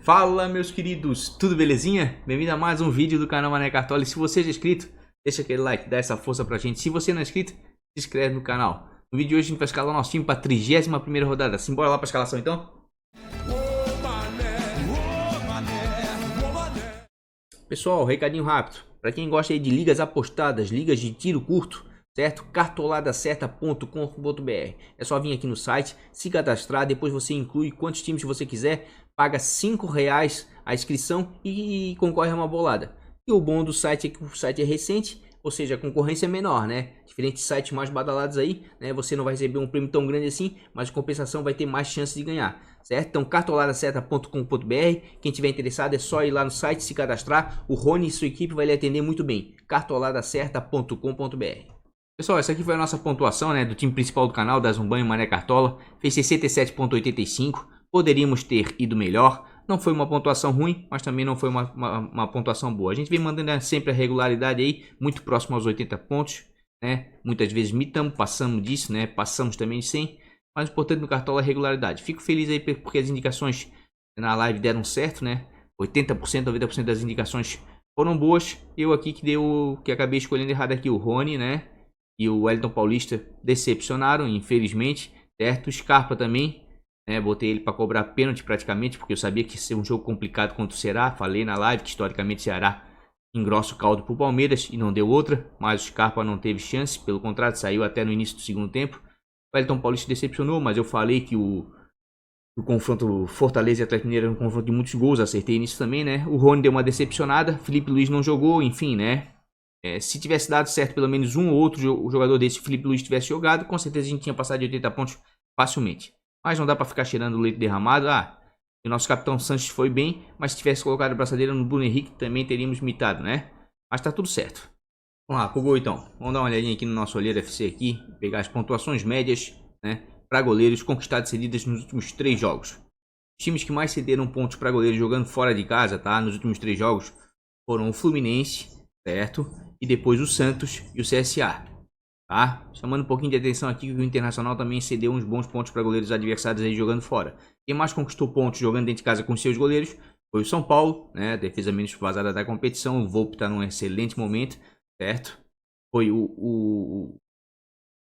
Fala, meus queridos, tudo belezinha? Bem-vindo a mais um vídeo do canal Mané Cartola. E se você já é inscrito, deixa aquele like, dá essa força pra gente. Se você não é inscrito, se inscreve no canal. No vídeo de hoje a gente vai escalar o nosso time para a 31ª rodada. Simbora lá pra escalação então? Pessoal, recadinho rápido. Para quem gosta aí de ligas apostadas, ligas de tiro curto, certo? Cartoladacerta.com.br. É só vir aqui no site, se cadastrar, depois você inclui quantos times você quiser, paga R$5 a inscrição e concorre a uma bolada. E o bom do site é que o site é recente, ou seja, a concorrência é menor, né? Diferentes sites mais badalados aí, né? Você não vai receber um prêmio tão grande assim, mas em compensação vai ter mais chance de ganhar, certo? Então, cartoladacerta.com.br. Quem tiver interessado é só ir lá no site, se cadastrar. O Rony e sua equipe vai lhe atender muito bem. cartoladacerta.com.br. Pessoal, essa aqui foi a nossa pontuação, né, do time principal do canal, da Zumbanho Mané Cartola. Fez 67,85. Poderíamos ter ido melhor. Não foi uma pontuação ruim, mas também não foi uma pontuação boa. A gente vem mantendo sempre a regularidade aí, muito próximo aos 80 pontos, né? Muitas vezes mitamos, passamos disso, né? Passamos também de 100. Mas o importante no Cartola é a regularidade. Fico feliz aí porque as indicações na live deram certo, né? 80%, 90% das indicações foram boas. Eu aqui que acabei escolhendo errado aqui, o Rony, né? E o Wellington Paulista decepcionaram, infelizmente, certo? O Scarpa também, né? Botei ele para cobrar pênalti praticamente, porque eu sabia que ia ser um jogo complicado contra o Ceará. Falei na live que historicamente o Ceará engrossa o caldo para o Palmeiras e não deu outra. Mas o Scarpa não teve chance, pelo contrário, saiu até no início do segundo tempo. O Wellington Paulista decepcionou, mas eu falei que o confronto Fortaleza e Atlético Mineiro era um confronto de muitos gols, acertei nisso também, né? O Rony deu uma decepcionada, Felipe Luiz não jogou, enfim, né? Se tivesse dado certo pelo menos um ou outro jogador desse, o Felipe Luiz tivesse jogado, com certeza a gente tinha passado de 80 pontos facilmente. Mas não dá para ficar cheirando o leite derramado. O nosso capitão Sanches foi bem, mas se tivesse colocado a braçadeira no Bruno Henrique, também teríamos mitado, né? Mas tá tudo certo. Vamos lá, pro gol então. Vamos dar uma olhadinha aqui no nosso olheiro FC aqui, pegar as pontuações médias, né, para goleiros conquistados e cedidas nos últimos 3 jogos. Os times que mais cederam pontos para goleiros jogando fora de casa, tá, nos últimos 3 jogos, foram o Fluminense, certo? E depois o Santos e o CSA, tá? Chamando um pouquinho de atenção aqui que o Internacional também cedeu uns bons pontos para goleiros adversários aí jogando fora. Quem mais conquistou pontos jogando dentro de casa com seus goleiros foi o São Paulo, né? Defesa menos vazada da competição. O Volpe está num excelente momento, certo? Foi o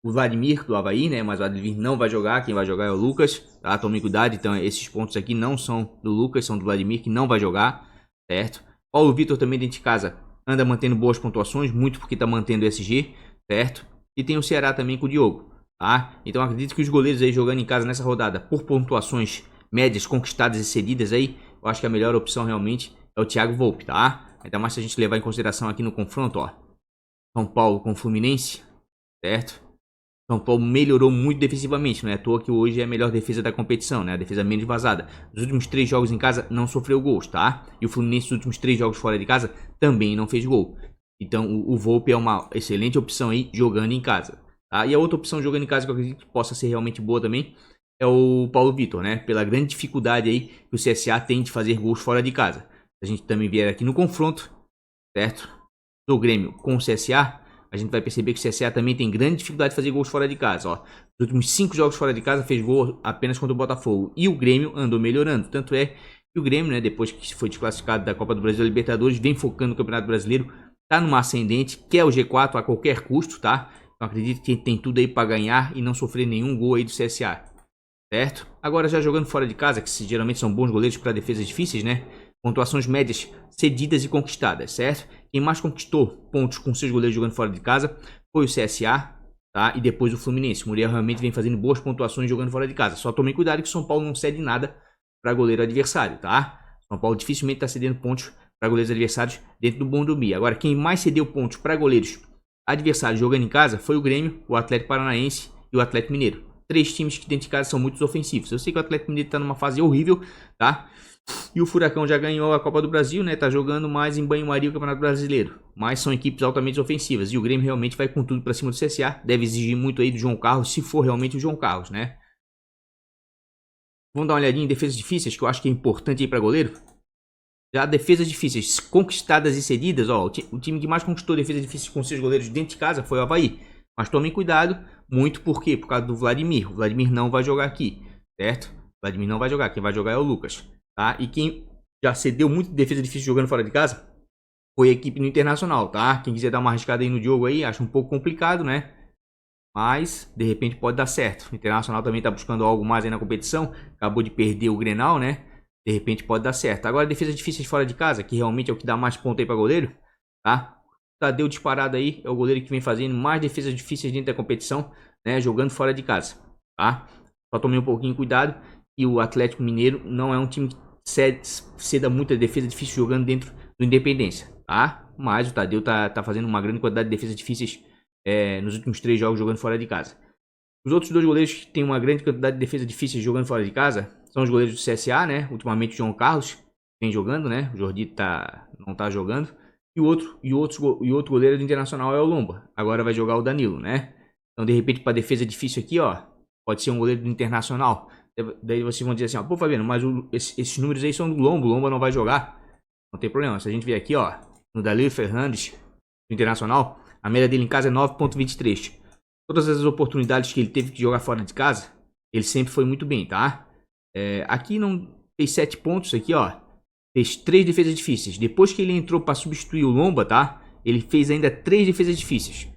Vladimir do Avaí, né? Mas o Vladimir não vai jogar, quem vai jogar é o Lucas, tá? Tome cuidado, então esses pontos aqui não são do Lucas, são do Vladimir, que não vai jogar, certo? Paulo Vitor também dentro de casa anda mantendo boas pontuações, muito porque tá mantendo o SG, certo? E tem o Ceará também com o Diogo, tá? Então acredito que os goleiros aí jogando em casa nessa rodada, por pontuações médias conquistadas e cedidas aí, eu acho que a melhor opção realmente é o Thiago Volpe, tá? Ainda mais se a gente levar em consideração aqui no confronto, ó. São Paulo com o Fluminense, certo? São Paulo melhorou muito defensivamente, não é à toa que hoje é a melhor defesa da competição, né? A defesa menos vazada. Nos últimos 3 jogos em casa não sofreu gols, tá? E o Fluminense nos últimos 3 jogos fora de casa também não fez gol. Então o Volpe é uma excelente opção aí jogando em casa, tá? E a outra opção jogando em casa que eu acredito que possa ser realmente boa também é o Paulo Vitor, né? Pela grande dificuldade aí que o CSA tem de fazer gols fora de casa. Se a gente também vier aqui no confronto, certo? Do Grêmio com o CSA, a gente vai perceber que o CSA também tem grande dificuldade de fazer gols fora de casa, ó. Nos últimos 5 jogos fora de casa fez gol apenas contra o Botafogo. E o Grêmio andou melhorando. Tanto é que o Grêmio, né, depois que foi desclassificado da Copa do Brasil e Libertadores, vem focando no Campeonato Brasileiro. Tá numa ascendente, quer o G4 a qualquer custo, tá? Então acredito que tem tudo aí para ganhar e não sofrer nenhum gol aí do CSA, certo? Agora já jogando fora de casa, que geralmente são bons goleiros para defesas difíceis, né? Pontuações médias cedidas e conquistadas, certo? Quem mais conquistou pontos com seus goleiros jogando fora de casa foi o CSA, tá? E depois o Fluminense. O Muriel realmente vem fazendo boas pontuações jogando fora de casa. Só tomem cuidado que o São Paulo não cede nada para goleiro adversário, tá? São Paulo dificilmente está cedendo pontos para goleiros adversários dentro do Morumbi. Agora, quem mais cedeu pontos para goleiros adversários jogando em casa foi o Grêmio, o Atlético Paranaense e o Atlético Mineiro. 3 times que dentro de casa são muito ofensivos. Eu sei que o Atlético Mineiro está numa fase horrível, tá? E o Furacão já ganhou a Copa do Brasil, né? Tá jogando mais em banho-maria o Campeonato Brasileiro. Mas são equipes altamente ofensivas. E o Grêmio realmente vai com tudo para cima do CSA. Deve exigir muito aí do João Carlos, se for realmente o João Carlos, né? Vamos dar uma olhadinha em defesas difíceis, que eu acho que é importante aí para goleiro. Já defesas difíceis conquistadas e cedidas, ó. O time que mais conquistou defesas difíceis com seus goleiros dentro de casa foi o Avaí. Mas tomem cuidado, muito por quê? Por causa do Vladimir. O Vladimir não vai jogar aqui, certo? O Vladimir não vai jogar. Quem vai jogar é o Lucas. Tá? E quem já cedeu muito defesa difícil jogando fora de casa foi a equipe no Internacional, tá? Quem quiser dar uma arriscada aí no jogo aí, acho um pouco complicado, né? Mas, de repente, pode dar certo. O Internacional também tá buscando algo mais aí na competição. Acabou de perder o Grenal, né? De repente pode dar certo. Agora, defesa difícil fora de casa, que realmente é o que dá mais ponto aí pra goleiro, tá? Tadeu disparado aí, é o goleiro que vem fazendo mais defesas difíceis dentro da competição, né? Jogando fora de casa, tá? Só tomei um pouquinho de cuidado. E o Atlético Mineiro não é um time que ceda muita defesa difícil jogando dentro do Independência, tá? Mas o Tadeu tá fazendo uma grande quantidade de defesas difíceis nos últimos 3 jogos jogando fora de casa. Os outros 2 goleiros que tem uma grande quantidade de defesa difíceis jogando fora de casa são os goleiros do CSA, né? Ultimamente o João Carlos vem jogando, né? O Jordi não tá jogando. E o outro goleiro do Internacional é o Lomba. Agora vai jogar o Danilo, né? Então, de repente, para defesa difícil aqui, ó, pode ser um goleiro do Internacional. Daí vocês vão dizer assim, ó, pô, Fabiano, mas esses números aí são do Lomba. O Lomba não vai jogar. Não tem problema. Se a gente ver aqui, ó, no Danilo Fernandes, do Internacional, a média dele em casa é 9,23. Todas as oportunidades que ele teve que jogar fora de casa, ele sempre foi muito bem, tá? Aqui não fez 7 pontos, aqui, ó. Fez 3 defesas difíceis. Depois que ele entrou para substituir o Lomba, tá? Ele fez ainda 3 defesas difíceis.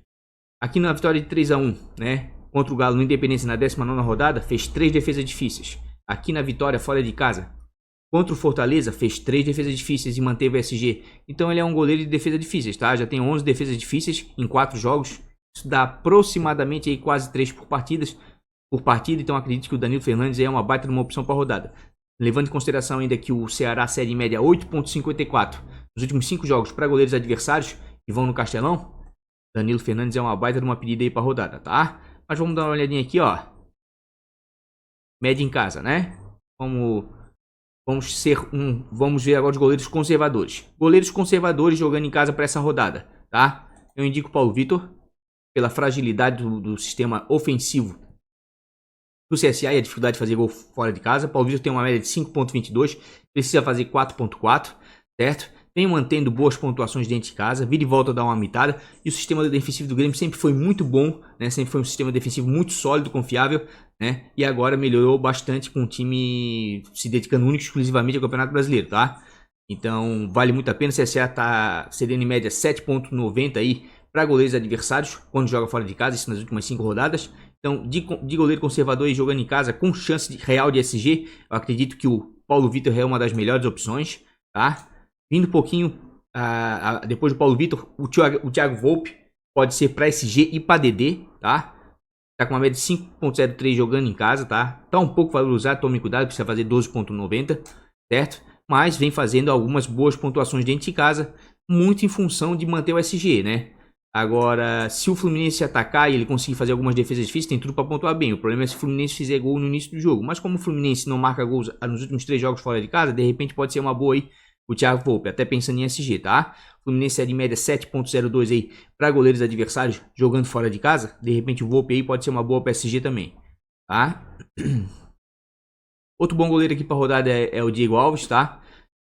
Aqui na vitória de 3-1, né? Contra o Galo no Independência na 19ª rodada, fez 3 defesas difíceis. Aqui na vitória fora de casa, contra o Fortaleza, fez 3 defesas difíceis e manteve o SG. Então ele é um goleiro de defesa difíceis, tá? Já tem 11 defesas difíceis em 4 jogos. Isso dá aproximadamente aí quase 3 por partida. Então acredito que o Danilo Fernandes é uma baita de uma opção para a rodada. Levando em consideração ainda que o Ceará cede em média 8,54 nos últimos 5 jogos para goleiros adversários que vão no Castelão, Danilo Fernandes é uma baita de uma pedida aí para a rodada, tá? Mas vamos dar uma olhadinha aqui, ó. Média em casa, né? Vamos ver agora os goleiros conservadores. Goleiros conservadores jogando em casa para essa rodada, tá? Eu indico o Paulo Vitor pela fragilidade do sistema ofensivo do CSA e a dificuldade de fazer gol fora de casa. Paulo Vitor tem uma média de 5,22, precisa fazer 4,4, certo? Vem mantendo boas pontuações dentro de casa, vira e volta dá uma mitada. E o sistema defensivo do Grêmio sempre foi muito bom, né? Sempre foi um sistema defensivo muito sólido, confiável, né? E agora melhorou bastante com o time se dedicando único e exclusivamente ao Campeonato Brasileiro, tá? Então vale muito a pena. O CSA tá cedendo em média 7,90 aí para goleiros adversários quando joga fora de casa, isso nas últimas 5 rodadas. Então, de goleiro conservador e jogando em casa com chance real de SG, eu acredito que o Paulo Vitor é uma das melhores opções, tá? Vindo um pouquinho depois do Paulo Vitor, o Thiago Volpe pode ser para SG e para DD, tá? Tá com uma média de 5,03 jogando em casa, tá? Tá um pouco valorizado, tome cuidado, precisa fazer 12,90, certo? Mas vem fazendo algumas boas pontuações dentro de casa, muito em função de manter o SG, né? Agora, se o Fluminense atacar e ele conseguir fazer algumas defesas difíceis, tem tudo para pontuar bem. O problema é se o Fluminense fizer gol no início do jogo. Mas como o Fluminense não marca gols nos últimos 3 jogos fora de casa, de repente pode ser uma boa aí o Thiago Volpe, até pensando em SG, tá? O Fluminense é de média 7,02 aí para goleiros adversários jogando fora de casa. De repente o Volpe aí pode ser uma boa para SG também, tá? Outro bom goleiro aqui para rodada é o Diego Alves, tá?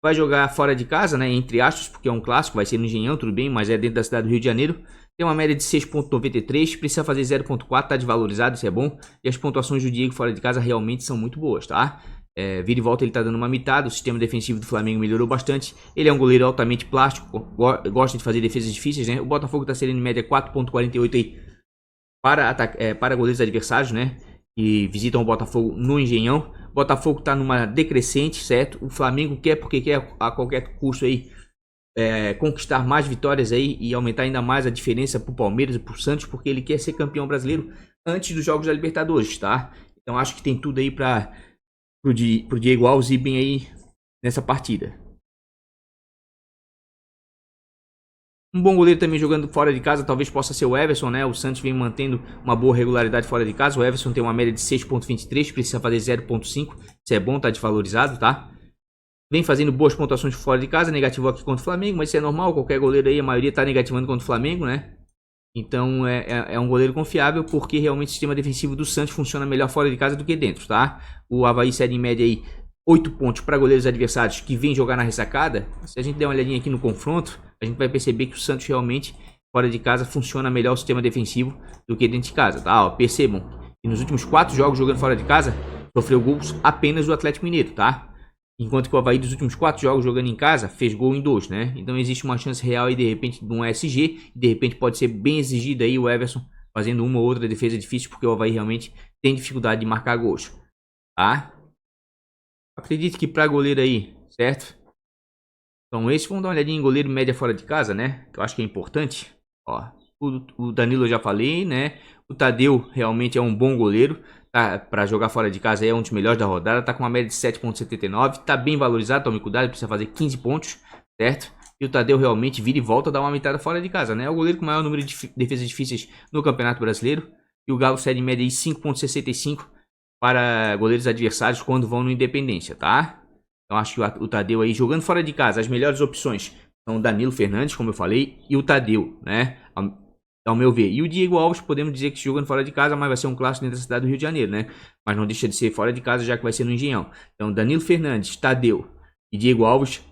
Vai jogar fora de casa, né? Entre aspas, porque é um clássico, vai ser no Engenhão, tudo bem, mas é dentro da cidade do Rio de Janeiro. Tem uma média de 6,93, precisa fazer 0,4, tá desvalorizado, isso é bom. E as pontuações do Diego fora de casa realmente são muito boas, tá? Vira e volta ele tá dando uma mitada, o sistema defensivo do Flamengo melhorou bastante. Ele é um goleiro altamente plástico, gosta de fazer defesas difíceis, né? O Botafogo tá cedendo em média 4,48 aí para goleiros adversários, né? Que visitam o Botafogo no Engenhão. O Botafogo tá numa decrescente, certo? O Flamengo quer, porque quer a qualquer custo aí conquistar mais vitórias aí e aumentar ainda mais a diferença pro Palmeiras e pro Santos, porque ele quer ser campeão brasileiro antes dos jogos da Libertadores, tá? Então acho que tem tudo aí pro Diego Alves ir bem aí nessa partida. Um bom goleiro também jogando fora de casa talvez possa ser o Everson, né? O Santos vem mantendo uma boa regularidade fora de casa. O Everson tem uma média de 6,23, precisa fazer 0,5. Isso é bom, tá desvalorizado, tá? Vem fazendo boas pontuações fora de casa, negativou aqui contra o Flamengo, mas isso é normal, qualquer goleiro aí, a maioria tá negativando contra o Flamengo, né? Então é um goleiro confiável, porque realmente o sistema defensivo do Santos funciona melhor fora de casa do que dentro, tá? O Avaí cede em média aí 8 pontos para goleiros adversários que vêm jogar na ressacada. Se a gente der uma olhadinha aqui no confronto, a gente vai perceber que o Santos realmente, fora de casa, funciona melhor o sistema defensivo do que dentro de casa, tá? Ó, percebam que nos últimos 4 jogos jogando fora de casa, sofreu gols apenas do Atlético Mineiro, tá? Enquanto que o Avaí dos últimos 4 jogos jogando em casa fez gol em 2, né? Então existe uma chance real aí de repente de um SG. De repente pode ser bem exigido aí o Everson fazendo uma ou outra defesa difícil, porque o Avaí realmente tem dificuldade de marcar gols, tá? Acredito que para goleiro aí, certo? Então esse, vamos dar uma olhadinha em goleiro média fora de casa, né? Que eu acho que é importante. Ó, o Danilo eu já falei, né? O Tadeu realmente é um bom goleiro. Tá, para jogar fora de casa é um dos melhores da rodada. Tá com uma média de 7,79. Tá bem valorizado, tome cuidado, precisa fazer 15 pontos, certo? E o Tadeu realmente vira e volta a dar uma mitada fora de casa, né? É o goleiro com o maior número de defesas difíceis no Campeonato Brasileiro. E o Galo cede em média de 5,65 para goleiros adversários quando vão no Independência, tá? Então acho que o Tadeu aí jogando fora de casa, as melhores opções são o Danilo Fernandes, como eu falei, e o Tadeu, né? Ao meu ver. E o Diego Alves, podemos dizer que jogando fora de casa, mas vai ser um clássico dentro da cidade do Rio de Janeiro, né? Mas não deixa de ser fora de casa, já que vai ser no Engenhão. Então, Danilo Fernandes, Tadeu e Diego Alves,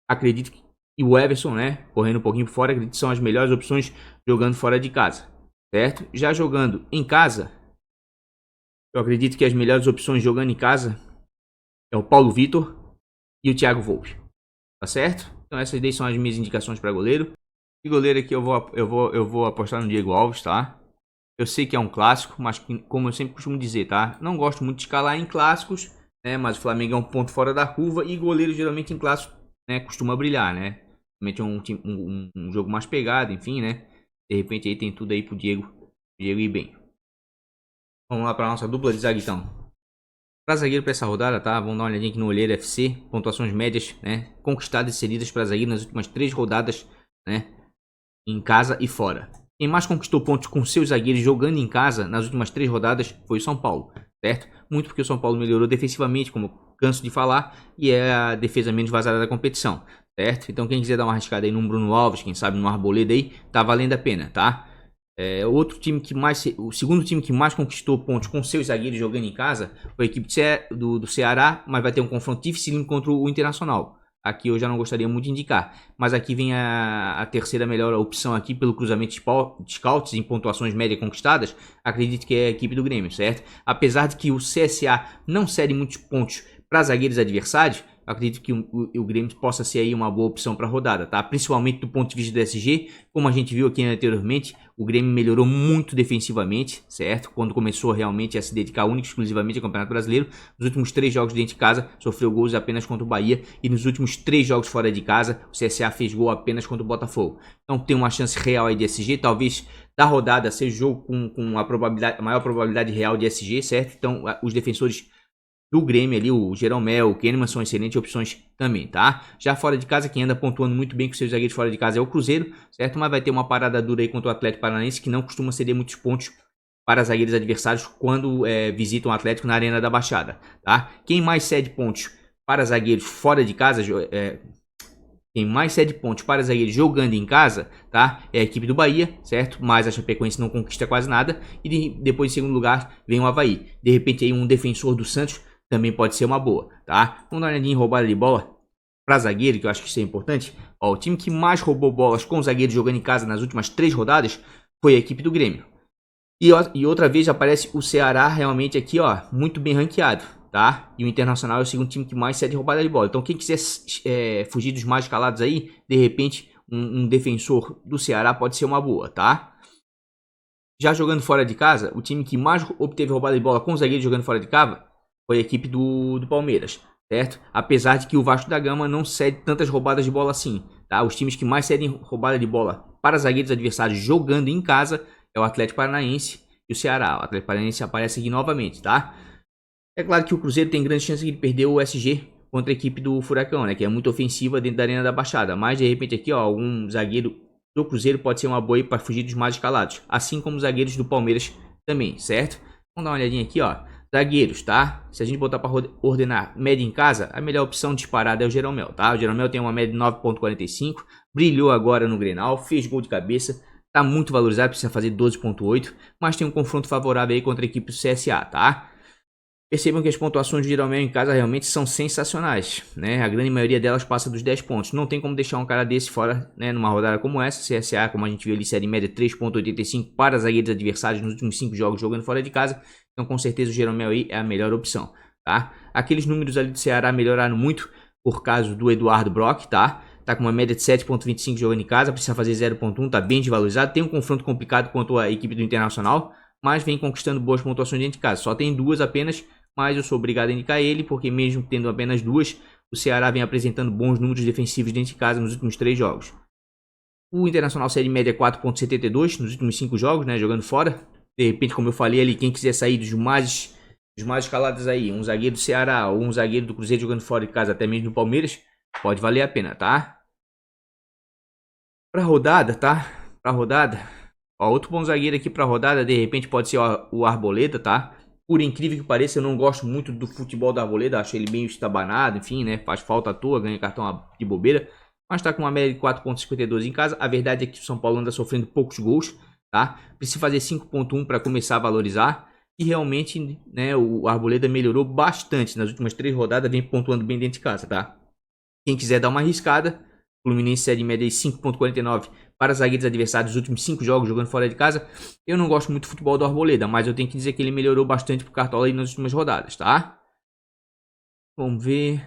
acredito que... E o Everson, né? Correndo um pouquinho por fora, acredito que são as melhores opções jogando fora de casa, certo? Já jogando em casa, eu acredito que as melhores opções jogando em casa é o Paulo Vitor e o Thiago Volpe, tá certo? Então essas daí são as minhas indicações para goleiro. E goleiro aqui eu vou apostar no Diego Alves, tá? Eu sei que é um clássico, mas como eu sempre costumo dizer, tá? Não gosto muito de escalar em clássicos, né? Mas o Flamengo é um ponto fora da curva e goleiro geralmente em clássico, né, costuma brilhar, né? Realmente é um jogo mais pegado, enfim, né? De repente aí tem tudo aí pro Diego ir bem. Vamos lá para nossa dupla de zaga então. Para zagueiro para essa rodada, tá? Vamos dar uma olhadinha aqui no Olheiro FC. Pontuações médias, né? Conquistadas e cedidas para zagueiro nas últimas 3 rodadas, né? Em casa e fora. Quem mais conquistou pontos com seus zagueiros jogando em casa nas últimas 3 rodadas foi o São Paulo, certo? Muito porque o São Paulo melhorou defensivamente, como eu canso de falar, e é a defesa menos vazada da competição, certo? Então quem quiser dar uma arriscada aí num Bruno Alves, quem sabe num Arboleda aí, tá valendo a pena, tá? Outro time que mais, o segundo time que mais conquistou pontos com seus zagueiros jogando em casa foi a equipe do Ceará, mas vai ter um confronto difícil contra o Internacional. Aqui eu já não gostaria muito de indicar, mas aqui vem a terceira melhor opção aqui pelo cruzamento de scouts em pontuações médias conquistadas. Acredito que é a equipe do Grêmio, certo? Apesar de que o CSA não cede muitos pontos para zagueiros adversários, acredito que o Grêmio possa ser aí uma boa opção para a rodada, tá? Principalmente do ponto de vista do SG, como a gente viu aqui anteriormente, o Grêmio melhorou muito defensivamente, certo? Quando começou realmente a se dedicar única e exclusivamente ao Campeonato Brasileiro. Nos últimos 3 jogos dentro de casa, sofreu gols apenas contra o Bahia, e nos últimos 3 jogos fora de casa, o CSA fez gol apenas contra o Botafogo. Então tem uma chance real aí de SG, talvez da rodada seja o jogo com a maior probabilidade real de SG, certo? Então os defensores do Grêmio ali, o Jeromel, o Kahneman são excelentes opções também, tá? Já fora de casa, quem anda pontuando muito bem com seus zagueiros fora de casa é o Cruzeiro, certo? Mas vai ter uma parada dura aí contra o Atlético Paranaense, que não costuma ceder muitos pontos para zagueiros adversários quando visitam o Atlético na Arena da Baixada, tá? Quem mais cede pontos para zagueiros fora de casa, quem mais cede pontos para zagueiros jogando em casa, tá? É a equipe do Bahia, certo? Mas a Chapecoense não conquista quase nada. E depois, em segundo lugar, vem o Avaí. De repente, aí um defensor do Santos também pode ser uma boa, tá? Vamos dar uma olhadinha em roubada de bola para zagueiro, que eu acho que isso é importante. Ó, o time que mais roubou bolas com zagueiros jogando em casa nas últimas 3 rodadas foi a equipe do Grêmio. E outra vez aparece o Ceará realmente aqui, ó, muito bem ranqueado, tá? E o Internacional é o segundo time que mais cede roubada de bola. Então quem quiser fugir dos mais calados aí, de repente um defensor do Ceará pode ser uma boa, tá? Já jogando fora de casa, o time que mais obteve roubada de bola com zagueiros jogando fora de casa foi a equipe do Palmeiras, certo? Apesar de que o Vasco da Gama não cede tantas roubadas de bola assim, tá? Os times que mais cedem roubada de bola para zagueiros adversários jogando em casa é o Atlético Paranaense e o Ceará. O Atlético Paranaense aparece aqui novamente, tá? É claro que o Cruzeiro tem grande chance de perder o SG contra a equipe do Furacão, né? Que é muito ofensiva dentro da Arena da Baixada. Mas de repente aqui, ó, algum zagueiro do Cruzeiro pode ser uma boa aí para fugir dos mais escalados. Assim como os zagueiros do Palmeiras também, certo? Vamos dar uma olhadinha aqui, ó. Zagueiros, tá? Se a gente botar para ordenar média em casa, a melhor opção disparada é o Jeromel, tá? O Jeromel tem uma média de 9,45, brilhou agora no Grenal, fez gol de cabeça, tá muito valorizado, precisa fazer 12,8, mas tem um confronto favorável aí contra a equipe do CSA, tá? Percebam que as pontuações do Jeromel em casa realmente são sensacionais, né? A grande maioria delas passa dos 10 pontos. Não tem como deixar um cara desse fora, né? Numa rodada como essa. CSA, como a gente viu ali, série média 3,85 para zagueiros adversários nos últimos 5 jogos jogando fora de casa. Então, com certeza, o Jeromel aí é a melhor opção. tá? Aqueles números ali do Ceará melhoraram muito por causa do Eduardo Brock, tá? Tá com uma média de 7.25 jogando em casa, precisa fazer 0.1, tá bem desvalorizado. Tem um confronto complicado contra a equipe do Internacional, mas vem conquistando boas pontuações dentro de casa. Só tem 2 apenas, mas eu sou obrigado a indicar ele, porque mesmo tendo apenas 2, o Ceará vem apresentando bons números defensivos dentro de casa nos últimos 3 jogos. O Internacional série média 4.72 nos últimos 5 jogos, né, jogando fora. De repente, como eu falei ali, quem quiser sair dos mais escalados aí, um zagueiro do Ceará ou um zagueiro do Cruzeiro jogando fora de casa, até mesmo do Palmeiras, pode valer a pena, tá? Pra rodada, tá? Pra rodada, ó, outro bom zagueiro aqui pra rodada, de repente pode ser o Arboleda, tá? Por incrível que pareça, eu não gosto muito do futebol do Arboleda, acho ele meio estabanado, enfim, né? Faz falta à toa, ganha cartão de bobeira. Mas tá com uma média de 4.52 em casa. A verdade é que o São Paulo anda sofrendo poucos gols, tá? Precisa fazer 5.1 para começar a valorizar. E realmente, né, o Arboleda melhorou bastante nas últimas 3 rodadas, vem pontuando bem dentro de casa, tá? Quem quiser dar uma arriscada, o Fluminense série média de 5.49 para zagueiros adversários nos últimos 5 jogos jogando fora de casa. Eu não gosto muito do futebol do Arboleda, mas eu tenho que dizer que ele melhorou bastante pro Cartola aí nas últimas rodadas, tá? Vamos ver.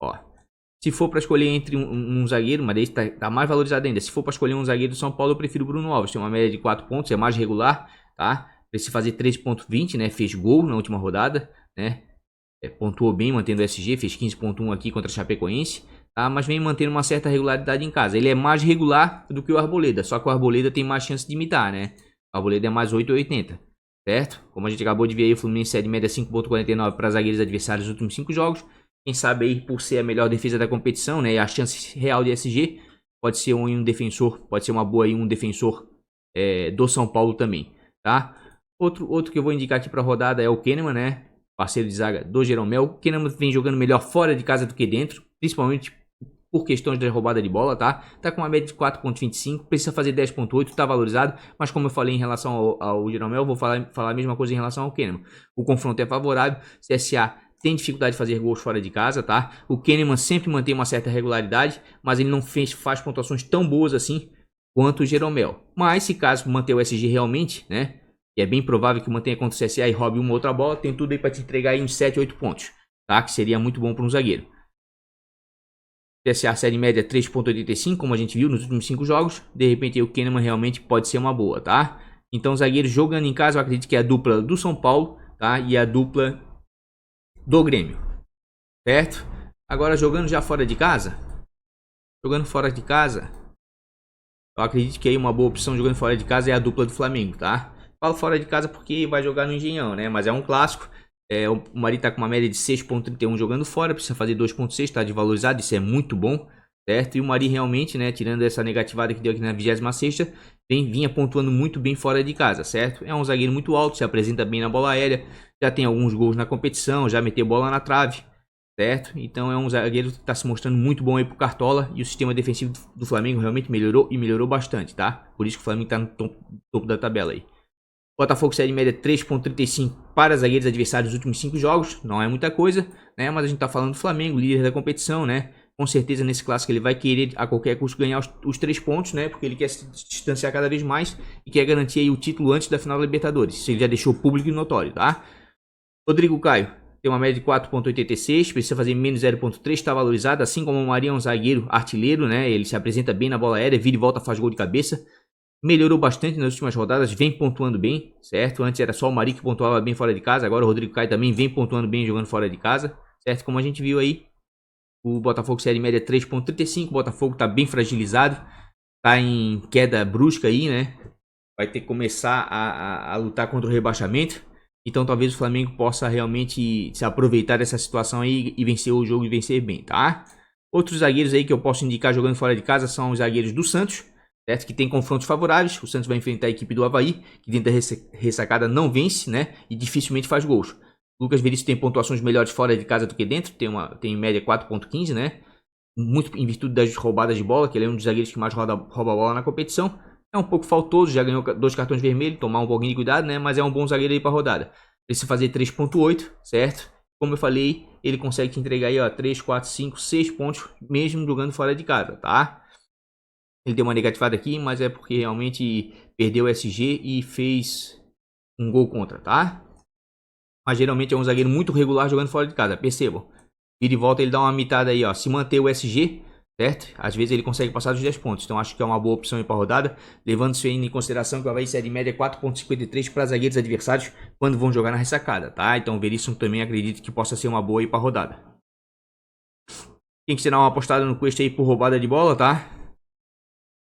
Ó, se for para escolher entre um zagueiro, mas esse tá mais valorizado ainda. Se for para escolher um zagueiro do São Paulo, eu prefiro o Bruno Alves. Tem uma média de 4 pontos, é mais regular, tá? Precisa fazer 3.20, né? Fez gol na última rodada, né? Pontuou bem, mantendo o SG, fez 15.1 aqui contra a Chapecoense, tá? Mas vem mantendo uma certa regularidade em casa. Ele é mais regular do que o Arboleda, só que o Arboleda tem mais chance de imitar, né? O Arboleda é mais 8,80, certo? Como a gente acabou de ver aí, o Fluminense série média 5.49 para zagueiros adversários nos últimos 5 jogos. Quem sabe aí, por ser a melhor defesa da competição, né? E a chance real de SG, pode ser um defensor, pode ser uma boa aí, um defensor do São Paulo também, tá? Outro que eu vou indicar aqui para a rodada é o Kahneman, né? Parceiro de zaga do Jeromel. O Kahneman vem jogando melhor fora de casa do que dentro, principalmente por questões da roubada de bola, tá? Tá com uma média de 4.25, precisa fazer 10.8, tá valorizado, mas como eu falei em relação ao Jeromel, vou falar a mesma coisa em relação ao Kahneman. O confronto é favorável, CSA tem dificuldade de fazer gols fora de casa, tá? O Kahneman sempre mantém uma certa regularidade, mas ele não faz pontuações tão boas assim quanto o Jeromel. Mas se caso manter o SG realmente, né? E é bem provável que mantenha contra o CSA e roube uma outra bola, tem tudo aí para te entregar aí uns 7, 8 pontos, tá? Que seria muito bom para um zagueiro. CSA série média 3.85, como a gente viu nos últimos 5 jogos. De repente o Kahneman realmente pode ser uma boa, tá? Então zagueiro jogando em casa, eu acredito que é a dupla do São Paulo, tá? E a dupla do Grêmio, certo? Agora jogando já fora de casa, eu acredito que aí uma boa opção jogando fora de casa é a dupla do Flamengo, tá? Falo fora de casa porque vai jogar no Engenhão, né? Mas é um clássico. O Mari tá com uma média de 6.31 jogando fora, precisa fazer 2.6, tá desvalorizado, isso é muito bom, certo? E o Mari realmente, né, tirando essa negativada que deu aqui na 26ª, vinha pontuando muito bem fora de casa, certo? É um zagueiro muito alto, se apresenta bem na bola aérea, já tem alguns gols na competição, já meteu bola na trave, certo? Então é um zagueiro que está se mostrando muito bom aí pro Cartola, e o sistema defensivo do Flamengo realmente melhorou, e melhorou bastante, tá? Por isso que o Flamengo tá no topo da tabela aí. Botafogo série média 3.35 para zagueiros adversários nos últimos 5 jogos. Não é muita coisa, né? Mas a gente tá falando do Flamengo, líder da competição, né? Com certeza nesse clássico ele vai querer a qualquer custo ganhar os 3 pontos, né? Porque ele quer se distanciar cada vez mais e quer garantir aí o título antes da final da Libertadores. Isso ele já deixou público e notório, tá? Rodrigo Caio tem uma média de 4.86, precisa fazer menos 0.3, está valorizado. Assim como o Maria é um zagueiro artilheiro, né? Ele se apresenta bem na bola aérea, vira e volta, faz gol de cabeça. Melhorou bastante nas últimas rodadas, vem pontuando bem, certo? Antes era só o Mari que pontuava bem fora de casa, agora o Rodrigo Caio também vem pontuando bem jogando fora de casa, certo? Como a gente viu aí, o Botafogo série média 3.35, o Botafogo tá bem fragilizado, tá em queda brusca aí, né? Vai ter que começar a lutar contra o rebaixamento, então talvez o Flamengo possa realmente se aproveitar dessa situação aí e vencer o jogo e vencer bem, tá? Outros zagueiros aí que eu posso indicar jogando fora de casa são os zagueiros do Santos, certo? Que tem confrontos favoráveis. O Santos vai enfrentar a equipe do Avaí, que dentro da ressacada não vence, né? E dificilmente faz gols. Lucas Veríssimo tem pontuações melhores fora de casa do que dentro, tem em média 4.15, né? Muito em virtude das roubadas de bola, que ele é um dos zagueiros que mais rouba bola na competição. É um pouco faltoso, já ganhou 2 cartões vermelhos, tomar um pouquinho de cuidado, né? Mas é um bom zagueiro aí para rodada. Precisa fazer 3.8, certo? Como eu falei, ele consegue te entregar aí, ó, 3, 4, 5, 6 pontos, mesmo jogando fora de casa, tá? Ele deu uma negativada aqui, mas é porque realmente perdeu o SG e fez um gol contra, tá? mas geralmente é um zagueiro muito regular jogando fora de casa, percebam. E de volta ele dá uma mitada aí, ó, se manter o SG, certo? Às vezes ele consegue passar dos 10 pontos, então acho que é uma boa opção para a rodada, levando-se ainda em consideração que o Avaí cede em média 4,53 para zagueiros adversários quando vão jogar na ressacada, tá? Então o Veríssimo também acredito que possa ser uma boa aí para a rodada. Quem quiser dar uma apostada no Cuesta aí por roubada de bola, tá?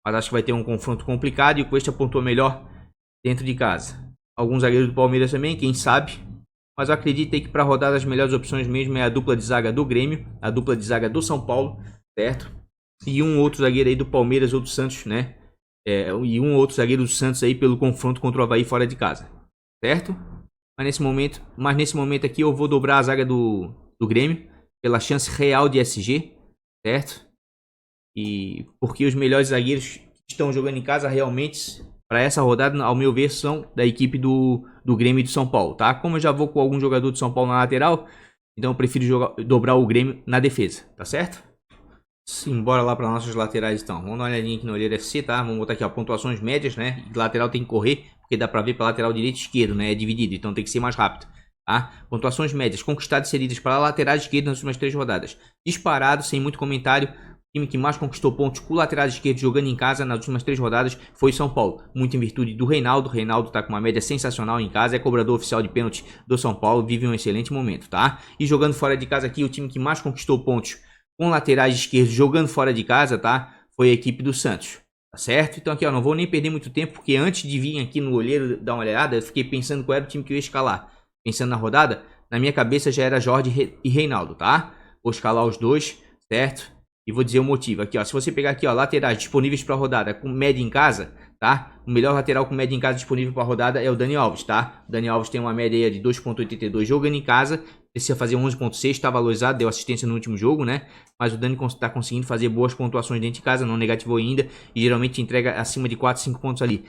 Mas acho que vai ter um confronto complicado e o Cuesta apontou melhor dentro de casa. Alguns zagueiros do Palmeiras também, quem sabe? Mas eu acredito aí que para rodar as melhores opções mesmo é a dupla de zaga do Grêmio, a dupla de zaga do São Paulo, certo? E um outro zagueiro aí do Palmeiras ou do Santos, né? E um outro zagueiro do Santos aí pelo confronto contra o Avaí fora de casa, certo? Mas nesse momento aqui eu vou dobrar a zaga do Grêmio pela chance real de SG, certo? E porque os melhores zagueiros que estão jogando em casa realmente para essa rodada, ao meu ver, são da equipe do Grêmio e do São Paulo, tá? Como eu já vou com algum jogador do São Paulo na lateral, então eu prefiro dobrar o Grêmio na defesa, tá certo? Sim, bora lá para nossas laterais então. Vamos dar uma olhadinha aqui no Olheiro FC, tá? Vamos botar aqui, ó, pontuações médias, né? E lateral tem que correr, porque dá para ver para lateral direito e esquerdo, né? É dividido, então tem que ser mais rápido, tá? Pontuações médias, conquistadas e cedidas para a lateral esquerda nas últimas 3 rodadas. Disparado, sem muito comentário. O time que mais conquistou pontos com o lateral esquerdo jogando em casa nas últimas 3 rodadas foi São Paulo. Muito em virtude do Reinaldo. O Reinaldo está com uma média sensacional em casa. É cobrador oficial de pênalti do São Paulo. Vive um excelente momento, tá? E jogando fora de casa aqui, o time que mais conquistou pontos com laterais esquerdos jogando fora de casa, tá? Foi a equipe do Santos. Tá certo? Então aqui, ó, não vou nem perder muito tempo, porque antes de vir aqui no Olheiro dar uma olhada, eu fiquei pensando qual era o time que eu ia escalar. Pensando na rodada, na minha cabeça já era Jorge e Reinaldo, tá? Vou escalar os dois, certo? E vou dizer o motivo aqui, ó. Se você pegar aqui, ó, laterais disponíveis para rodada com média em casa, tá? O melhor lateral com média em casa disponível para rodada é o Dani Alves, tá? O Dani Alves tem uma média aí de 2,82 jogando em casa. Precisa fazer 11,6, está valorizado, deu assistência no último jogo, né? Mas o Dani está conseguindo fazer boas pontuações dentro de casa, não negativou ainda. E geralmente entrega acima de 4, 5 pontos ali.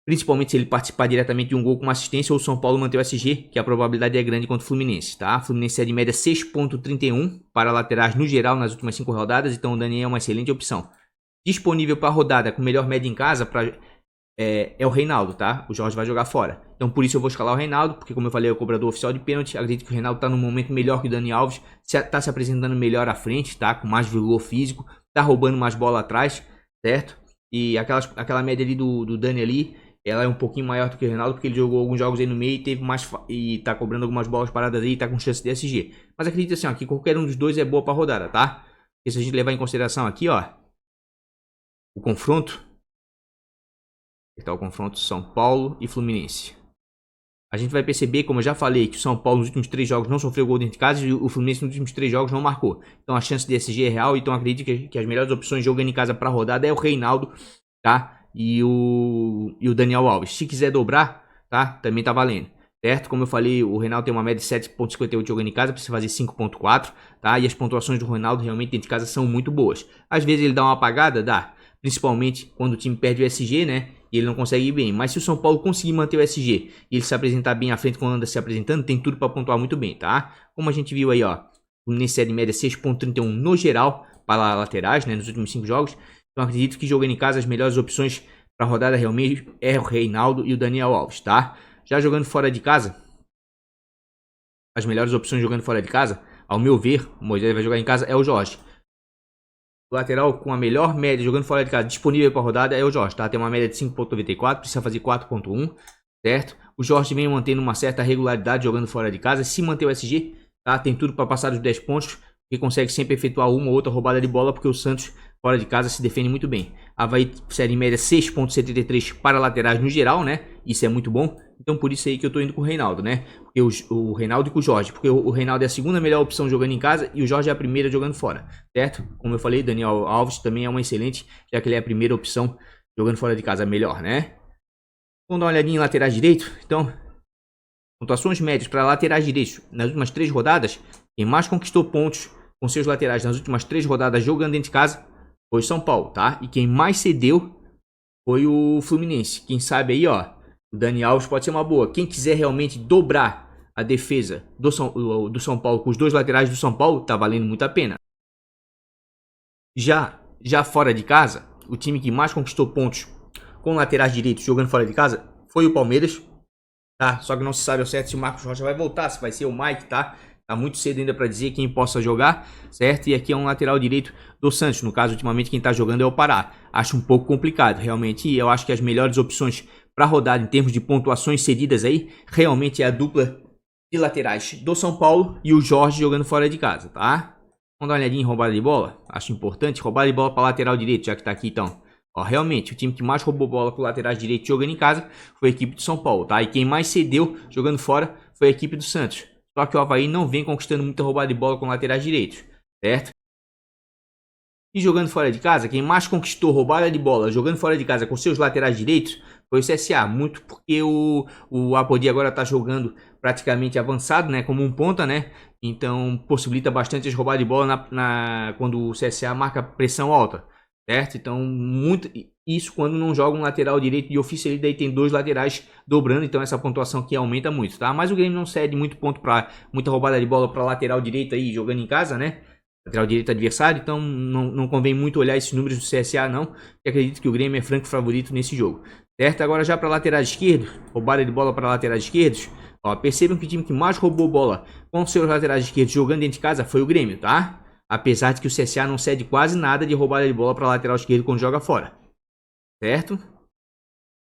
Principalmente se ele participar diretamente de um gol com uma assistência ou o São Paulo manter o SG, que a probabilidade é grande contra o Fluminense, tá? O Fluminense é de média 6,31 para laterais no geral nas últimas 5 rodadas, então o Dani é uma excelente opção. Disponível para rodada com melhor média em casa é o Reinaldo, tá? O Jorge vai jogar fora. Então por isso eu vou escalar o Reinaldo, porque como eu falei, é o cobrador oficial de pênalti. Acredito que o Reinaldo tá num momento melhor que o Dani Alves, tá se apresentando melhor à frente, tá? Com mais vigor físico, tá roubando mais bola atrás, certo? E aquela média ali do Dani ali, ela é um pouquinho maior do que o Reinaldo, porque ele jogou alguns jogos aí no meio e teve mais e tá cobrando algumas bolas paradas aí e tá com chance de SG. Mas acredito assim, ó, que qualquer um dos dois é boa pra rodada, tá? E se a gente levar em consideração aqui, ó, o confronto, tá o confronto São Paulo e Fluminense. A gente vai perceber, como eu já falei, que o São Paulo nos últimos 3 jogos não sofreu gol dentro de casa e o Fluminense nos últimos 3 jogos não marcou. Então a chance de SG é real, então acredito que as melhores opções jogando em casa pra rodada é o Reinaldo, tá? E o Daniel Alves. Se quiser dobrar, tá? Também tá valendo, certo? Como eu falei, o Reinaldo tem uma média de 7,58 jogando em casa, precisa fazer 5,4, tá? E as pontuações do Reinaldo realmente dentro de casa são muito boas. Às vezes ele dá uma apagada, dá. Principalmente quando o time perde o SG, né? E ele não consegue ir bem. Mas se o São Paulo conseguir manter o SG e ele se apresentar bem à frente quando anda se apresentando, tem tudo para pontuar muito bem, tá? Como a gente viu aí, ó. O Fluminense é de média 6,31 no geral para laterais, né? Nos últimos 5 jogos. Então acredito que jogando em casa as melhores opções para a rodada realmente é o Reinaldo e o Daniel Alves, tá? Já jogando fora de casa, as melhores opções jogando fora de casa, ao meu ver, o Moisés vai jogar em casa, é o Jorge. O lateral com a melhor média jogando fora de casa disponível para a rodada é o Jorge, tá? Tem uma média de 5,94, precisa fazer 4,1, certo? O Jorge vem mantendo uma certa regularidade jogando fora de casa, se manter o SG, tá? Tem tudo para passar dos 10 pontos, que consegue sempre efetuar uma ou outra roubada de bola, porque o Santos fora de casa se defende muito bem. Avaí série em média 6,73 para laterais no geral, né? Isso é muito bom. Então por isso aí que eu tô indo com o Reinaldo, né? Porque o Reinaldo e com o Jorge. Porque o Reinaldo é a segunda melhor opção jogando em casa e o Jorge é a primeira jogando fora, certo? Como eu falei, Daniel Alves também é uma excelente, já que ele é a primeira opção jogando fora de casa melhor, né? Vamos dar uma olhadinha em laterais direito. Então, pontuações médias para laterais direitos nas últimas 3 rodadas. Quem mais conquistou pontos com seus laterais nas últimas 3 rodadas jogando dentro de casa foi São Paulo, tá? E quem mais cedeu foi o Fluminense. Quem sabe aí, ó, o Dani Alves pode ser uma boa. Quem quiser realmente dobrar a defesa do São Paulo com os 2 laterais do São Paulo, tá valendo muito a pena. Já fora de casa, o time que mais conquistou pontos com laterais direitos jogando fora de casa foi o Palmeiras. tá? Só que não se sabe ao certo se o Marcos Rocha vai voltar, se vai ser o Mike, tá? Tá muito cedo ainda para dizer quem possa jogar, certo? E aqui é um lateral direito do Santos. No caso, ultimamente, quem tá jogando é o Pará. Acho um pouco complicado, realmente. E eu acho que as melhores opções para rodar em termos de pontuações cedidas aí, realmente é a dupla de laterais do São Paulo e o Jorge jogando fora de casa, tá? Vamos dar uma olhadinha em roubada de bola. Acho importante. Roubada de bola para lateral direito, já que tá aqui então. Ó, realmente, o time que mais roubou bola com laterais direito jogando em casa foi a equipe do São Paulo, tá? E quem mais cedeu jogando fora foi a equipe do Santos. Só que o Avaí não vem conquistando muita roubada de bola com laterais direitos, certo? E jogando fora de casa, quem mais conquistou roubada de bola jogando fora de casa com seus laterais direitos foi o CSA. Muito porque o Apodi agora está jogando praticamente avançado, né? Como um ponta, né? Então possibilita bastante as roubadas de bola quando o CSA marca pressão alta, certo? Então muito isso quando não joga um lateral direito de ofício, ele daí tem dois laterais dobrando, então essa pontuação aqui aumenta muito, tá? Mas o Grêmio não cede muito ponto para muita roubada de bola para lateral direito aí jogando em casa, né? Lateral direito adversário, então não convém muito olhar esses números do CSA não, e acredito que o Grêmio é franco favorito nesse jogo, certo? Agora já para lateral esquerdo, roubada de bola para laterais esquerdos, ó, percebam que o time que mais roubou bola com seus laterais esquerdos jogando dentro de casa foi o Grêmio, tá? Apesar de que o CSA não cede quase nada de roubada de bola para lateral esquerdo quando joga fora, certo?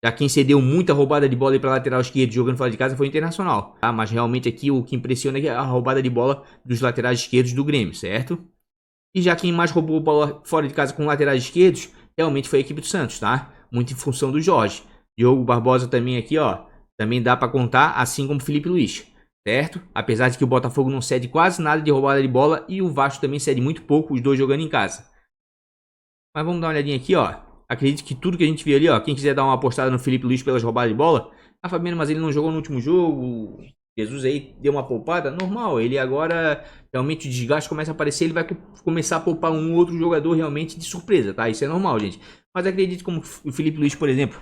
Já quem cedeu muita roubada de bola para lateral esquerdo jogando fora de casa foi o Internacional, tá? Mas realmente aqui o que impressiona é a roubada de bola dos laterais esquerdos do Grêmio, certo? E já quem mais roubou bola fora de casa com laterais esquerdos realmente foi a equipe do Santos, tá? Muito em função do Jorge. Diogo Barbosa também aqui, ó, também dá para contar, assim como Felipe Luiz, certo? Apesar de que o Botafogo não cede quase nada de roubada de bola e o Vasco também cede muito pouco, os dois jogando em casa. Mas vamos dar uma olhadinha aqui, ó. Acredito que tudo que a gente viu ali, ó, quem quiser dar uma apostada no Felipe Luiz pelas roubadas de bola, a Fabiano, mas ele não jogou no último jogo, Jesus aí deu uma poupada, normal, ele agora, realmente o desgaste começa a aparecer, ele vai começar a poupar um outro jogador realmente de surpresa, tá? Isso é normal, gente. Mas acredito como o Felipe Luiz, por exemplo,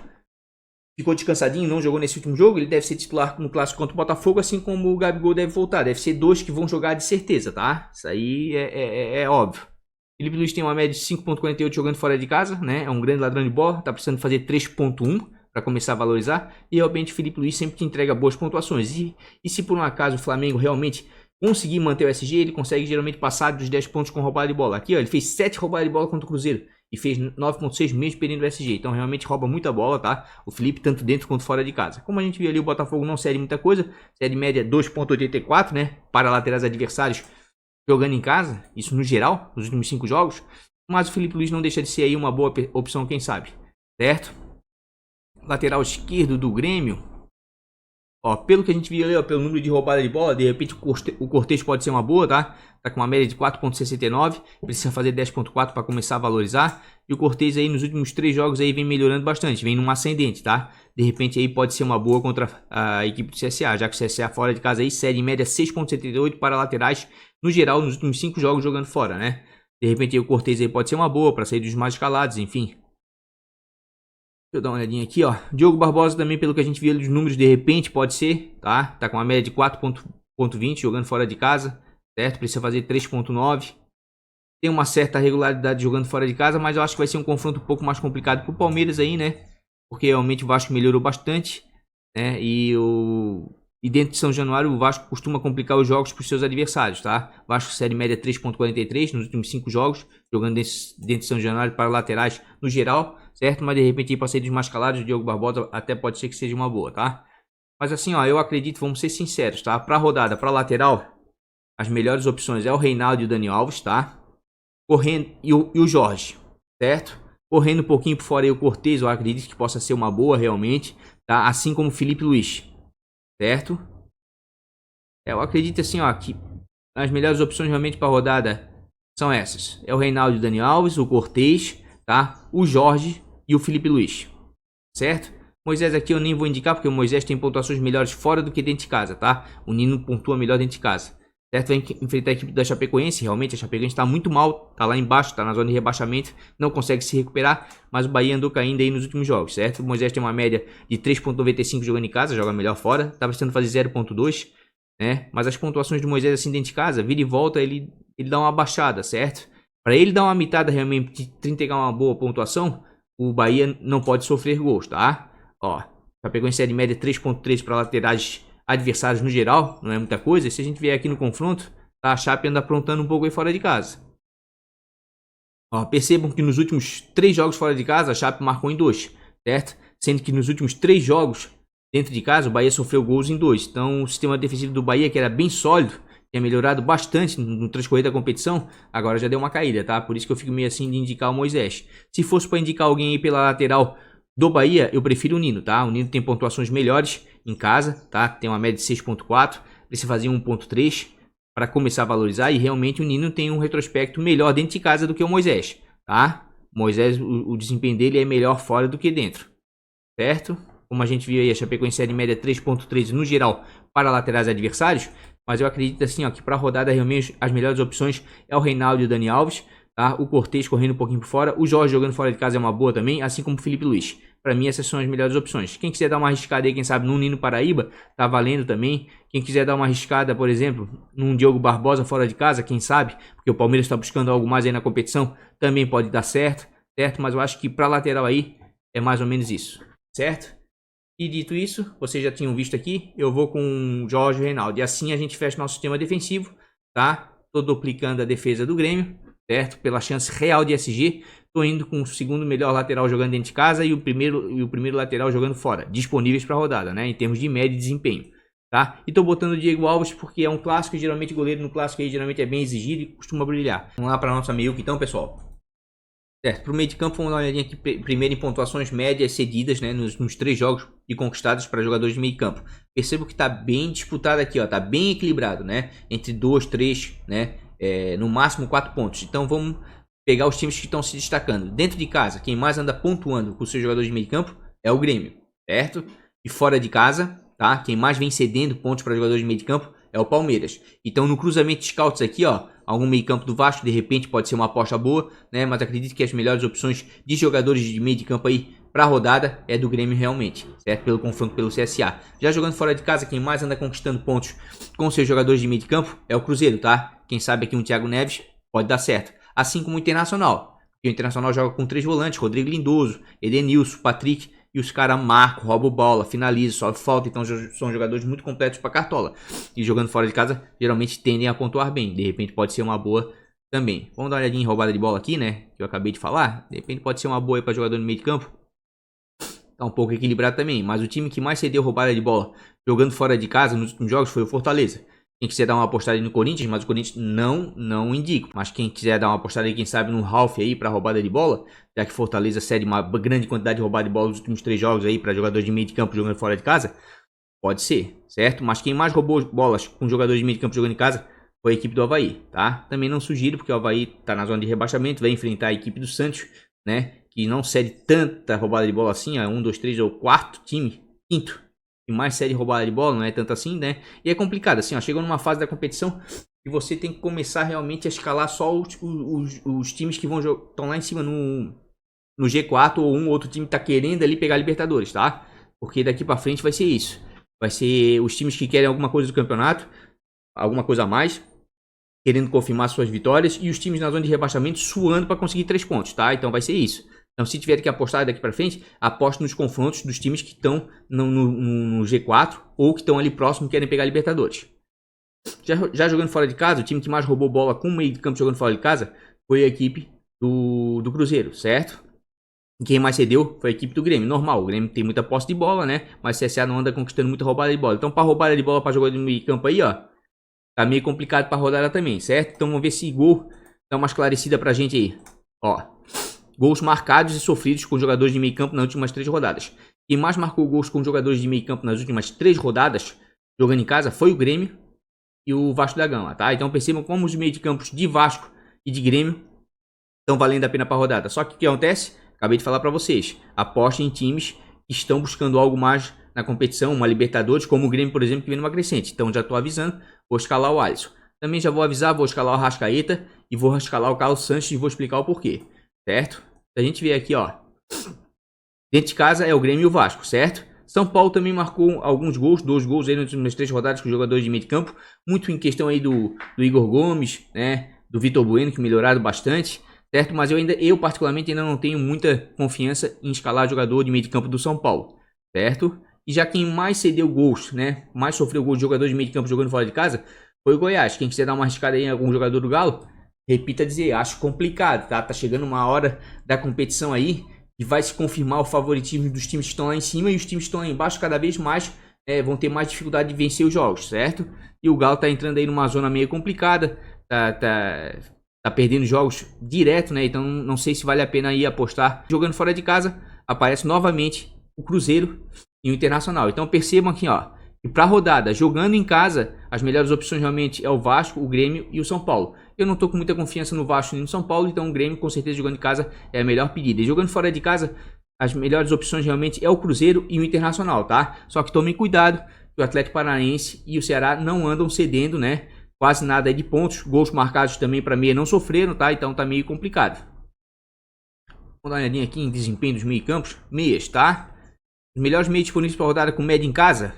ficou descansadinho, não jogou nesse último jogo, ele deve ser titular no clássico contra o Botafogo, assim como o Gabigol deve voltar, deve ser dois que vão jogar de certeza, tá? Isso aí é óbvio. Felipe Luiz tem uma média de 5.48 jogando fora de casa, né? É um grande ladrão de bola, tá precisando fazer 3.1 para começar a valorizar. E realmente o Felipe Luiz sempre te entrega boas pontuações. E se por um acaso o Flamengo realmente conseguir manter o SG, ele consegue geralmente passar dos 10 pontos com roubada de bola. Aqui, ó, ele fez 7 roubadas de bola contra o Cruzeiro e fez 9.6 mesmo perdendo o SG. Então realmente rouba muita bola, tá? O Felipe, tanto dentro quanto fora de casa. Como a gente viu ali, o Botafogo não cede muita coisa, cede média 2.84, né? Para laterais adversários jogando em casa, isso no geral, nos últimos 5 jogos, mas o Felipe Luiz não deixa de ser aí uma boa opção, quem sabe, certo? Lateral esquerdo do Grêmio, ó, pelo que a gente viu ali, ó, pelo número de roubada de bola, de repente o Cortez pode ser uma boa, tá? Tá com uma média de 4.69, precisa fazer 10.4 para começar a valorizar, e o Cortez aí nos últimos 3 jogos aí vem melhorando bastante, vem num ascendente, tá? De repente aí pode ser uma boa contra a equipe do CSA, já que o CSA fora de casa aí cede em média 6.78 para laterais, no geral, nos últimos 5 jogos jogando fora, né? De repente aí o Cortez aí pode ser uma boa para sair dos mais escalados, enfim. Deixa eu dar uma olhadinha aqui, ó. Diogo Barbosa também, pelo que a gente viu dos números, de repente pode ser, tá? Tá com uma média de 4.20 jogando fora de casa, certo? Precisa fazer 3.9. Tem uma certa regularidade jogando fora de casa, mas eu acho que vai ser um confronto um pouco mais complicado pro Palmeiras aí, né? Porque realmente o Vasco melhorou bastante, né? E dentro de São Januário, o Vasco costuma complicar os jogos para os seus adversários, tá? Vasco série média 3.43 nos últimos 5 jogos, jogando dentro de São Januário para laterais no geral, certo? Mas de repente, para sair dos mais calados, o Diogo Barbosa até pode ser que seja uma boa, tá? Mas assim, ó, eu acredito, vamos ser sinceros, tá? Para rodada, para lateral, as melhores opções é o Reinaldo e o Dani Alves, tá? Correndo e o Jorge, certo? Correndo um pouquinho por fora aí o Cortez, eu acredito que possa ser uma boa realmente, tá? Assim como o Felipe Luiz, certo? Eu acredito assim, ó, que as melhores opções realmente para rodada são essas. É o Reinaldo e o Dani Alves, o Cortez, tá? O Jorge e o Felipe Luiz, certo? Moisés aqui eu nem vou indicar, porque o Moisés tem pontuações melhores fora do que dentro de casa, tá? O Nino pontua melhor dentro de casa. Certo? Vai enfrentar a equipe da Chapecoense. Realmente a Chapecoense está muito mal, tá lá embaixo, tá na zona de rebaixamento, não consegue se recuperar, mas o Bahia andou caindo aí nos últimos jogos, certo? O Moisés tem uma média de 3.95 jogando em casa, joga melhor fora, tá precisando fazer 0.2, né? Mas as pontuações do Moisés assim dentro de casa, vira e volta, ele dá uma baixada, certo? Para ele dar uma mitada realmente de entregar uma boa pontuação, o Bahia não pode sofrer gols, tá? Ó, Chapecoense de média 3.3 para laterais adversários no geral, não é muita coisa. E se a gente vier aqui no confronto, tá, a Chape anda aprontando um pouco aí fora de casa. Ó, percebam que nos últimos 3 jogos fora de casa, a Chape marcou em 2, certo? Sendo que nos últimos 3 jogos dentro de casa, o Bahia sofreu gols em 2. Então o sistema defensivo do Bahia, que era bem sólido, tinha melhorado bastante no transcorrer da competição, agora já deu uma caída, tá? Por isso que eu fico meio assim de indicar o Moisés. Se fosse para indicar alguém aí pela lateral do Bahia, eu prefiro o Nino, tá? O Nino tem pontuações melhores em casa, tá? Tem uma média de 6.4, precisa fazer 1.3 para começar a valorizar, e realmente o Nino tem um retrospecto melhor dentro de casa do que o Moisés, tá? O Moisés, o desempenho dele é melhor fora do que dentro, certo? Como a gente viu aí, a Chapecoense de média 3.3 no geral para laterais adversários, mas eu acredito assim, ó, que para a rodada realmente as melhores opções é o Reinaldo e o Dani Alves, tá? O Cortez correndo um pouquinho por fora, o Jorge jogando fora de casa é uma boa também, assim como o Felipe Luiz. Para mim essas são as melhores opções. Quem quiser dar uma arriscada aí, quem sabe, num Nino Paraíba, tá valendo também. Quem quiser dar uma arriscada, por exemplo, num Diogo Barbosa fora de casa, quem sabe, porque o Palmeiras está buscando algo mais aí na competição, também pode dar certo, certo? Mas eu acho que para lateral aí é mais ou menos isso, certo? E dito isso, vocês já tinham visto aqui, eu vou com o Jorge e o Reinaldo. E assim a gente fecha nosso sistema defensivo, tá? Tô duplicando a defesa do Grêmio, certo? Pela chance real de SG. Tô indo com o segundo melhor lateral jogando dentro de casa e o primeiro lateral jogando fora. Disponíveis para rodada, né? Em termos de média e desempenho, tá? E tô botando o Diego Alves porque é um clássico, geralmente goleiro no clássico aí geralmente é bem exigido e costuma brilhar. Vamos lá para nossa meiuca então, pessoal. Certo, para o meio de campo, vamos dar uma olhadinha aqui primeiro em pontuações médias cedidas, né, nos 3 jogos e conquistados para jogadores de meio campo. Percebo que está bem disputado aqui, ó, tá bem equilibrado, né, entre 2, 3, né, no máximo 4 pontos. Então vamos pegar os times que estão se destacando. Dentro de casa, quem mais anda pontuando com seus jogadores de meio campo é o Grêmio, certo? E fora de casa, tá, quem mais vem cedendo pontos para jogadores de meio de campo é o Palmeiras. Então no cruzamento de scouts aqui, ó, algum meio campo do Vasco, de repente pode ser uma aposta boa, né? Mas acredito que as melhores opções de jogadores de meio de campo aí para a rodada é do Grêmio realmente, certo? Pelo confronto pelo CSA. Já jogando fora de casa, quem mais anda conquistando pontos com seus jogadores de meio de campo é o Cruzeiro, tá? Quem sabe aqui um Thiago Neves pode dar certo. Assim como o Internacional. O Internacional joga com 3 volantes, Rodrigo Lindoso, Edenilson, Patrick, e os caras marcam, roubam bola, finalizam, só falta. Então são jogadores muito completos para cartola. E jogando fora de casa, geralmente tendem a pontuar bem. De repente pode ser uma boa também. Vamos dar uma olhadinha em roubada de bola aqui, né? Que eu acabei de falar. De repente pode ser uma boa para jogador no meio de campo. Tá um pouco equilibrado também. Mas o time que mais cedeu roubada de bola jogando fora de casa nos últimos jogos foi o Fortaleza. Quem quiser dar uma apostada aí no Corinthians, mas o Corinthians não indico. Mas quem quiser dar uma apostada aí, quem sabe, no Ralf aí para roubada de bola, já que Fortaleza cede uma grande quantidade de roubada de bola nos últimos 3 jogos aí para jogadores de meio de campo jogando fora de casa, pode ser, certo? Mas quem mais roubou bolas com jogadores de meio de campo jogando em casa foi a equipe do Avaí, tá? Também não sugiro, porque o Avaí tá na zona de rebaixamento, vai enfrentar a equipe do Santos, né? Que não cede tanta roubada de bola assim, é 1, 2, 3 ou 4 time, quinto. E mais série roubada de bola, não é tanto assim, né? E é complicado, assim, ó, chegou numa fase da competição que você tem que começar realmente a escalar só os times que estão lá em cima no G4, ou um outro time tá querendo ali pegar a Libertadores, tá? Porque daqui pra frente vai ser isso. Vai ser os times que querem alguma coisa do campeonato, alguma coisa a mais, querendo confirmar suas vitórias, e os times na zona de rebaixamento suando para conseguir 3 pontos, tá? Então vai ser isso. Então, se tiver que apostar daqui para frente, aposte nos confrontos dos times que estão no G4 ou que estão ali próximo e querem pegar a Libertadores. Já jogando fora de casa, o time que mais roubou bola com o meio de campo jogando fora de casa foi a equipe do Cruzeiro, certo? E quem mais cedeu foi a equipe do Grêmio. Normal, o Grêmio tem muita posse de bola, né? Mas o CSA não anda conquistando muita roubada de bola. Então, para roubada de bola para jogar no meio de campo aí, ó, tá meio complicado para rodada também, certo? Então, vamos ver se gol dá uma esclarecida pra gente aí. Ó. Gols marcados e sofridos com jogadores de meio campo nas últimas 3 rodadas. Quem mais marcou gols com jogadores de meio campo nas últimas 3 rodadas, jogando em casa, foi o Grêmio e o Vasco da Gama, tá? Então percebam como os meio de campos de Vasco e de Grêmio estão valendo a pena para a rodada. Só que o que acontece? Acabei de falar para vocês. Apostem em times que estão buscando algo mais na competição, uma Libertadores, como o Grêmio, por exemplo, que vem numa crescente. Então já estou avisando, vou escalar o Alisson. Também já vou avisar, vou escalar o Arrascaeta e vou escalar o Carlos Sanches e vou explicar o porquê, certo? Se a gente ver aqui, ó, dentro de casa é o Grêmio e o Vasco, certo? São Paulo também marcou alguns gols, 2 gols aí nas últimas 3 rodadas com jogadores de meio de campo, muito em questão aí do Igor Gomes, né, do Vitor Bueno, que melhoraram bastante, certo? Mas eu particularmente ainda não tenho muita confiança em escalar jogador de meio de campo do São Paulo, certo? E já quem mais cedeu gols, né? Mais sofreu gols de jogador de meio de campo jogando fora de casa foi o Goiás. Quem quiser dar uma arriscada aí em algum jogador do Galo, repita dizer, acho complicado, tá? Tá chegando uma hora da competição aí e vai se confirmar o favoritismo dos times que estão lá em cima e os times que estão lá embaixo cada vez mais vão ter mais dificuldade de vencer os jogos, certo? E o Galo tá entrando aí numa zona meio complicada, tá perdendo jogos direto, né? Então não sei se vale a pena aí apostar. Jogando fora de casa, aparece novamente o Cruzeiro e o Internacional. Então percebam aqui, ó, e para a rodada, jogando em casa, as melhores opções realmente é o Vasco, o Grêmio e o São Paulo. Eu não tô com muita confiança no Vasco nem no São Paulo, então o Grêmio com certeza jogando em casa é a melhor pedida. E jogando fora de casa, as melhores opções realmente é o Cruzeiro e o Internacional, tá? Só que tomem cuidado, que o Atlético Paranaense e o Ceará não andam cedendo, né? Quase nada aí de pontos, gols marcados também para meia não sofreram, tá? Então tá meio complicado. Vamos dar uma olhadinha aqui em desempenho dos meio campos, meias, tá? Os melhores meios disponíveis para rodada com média em casa.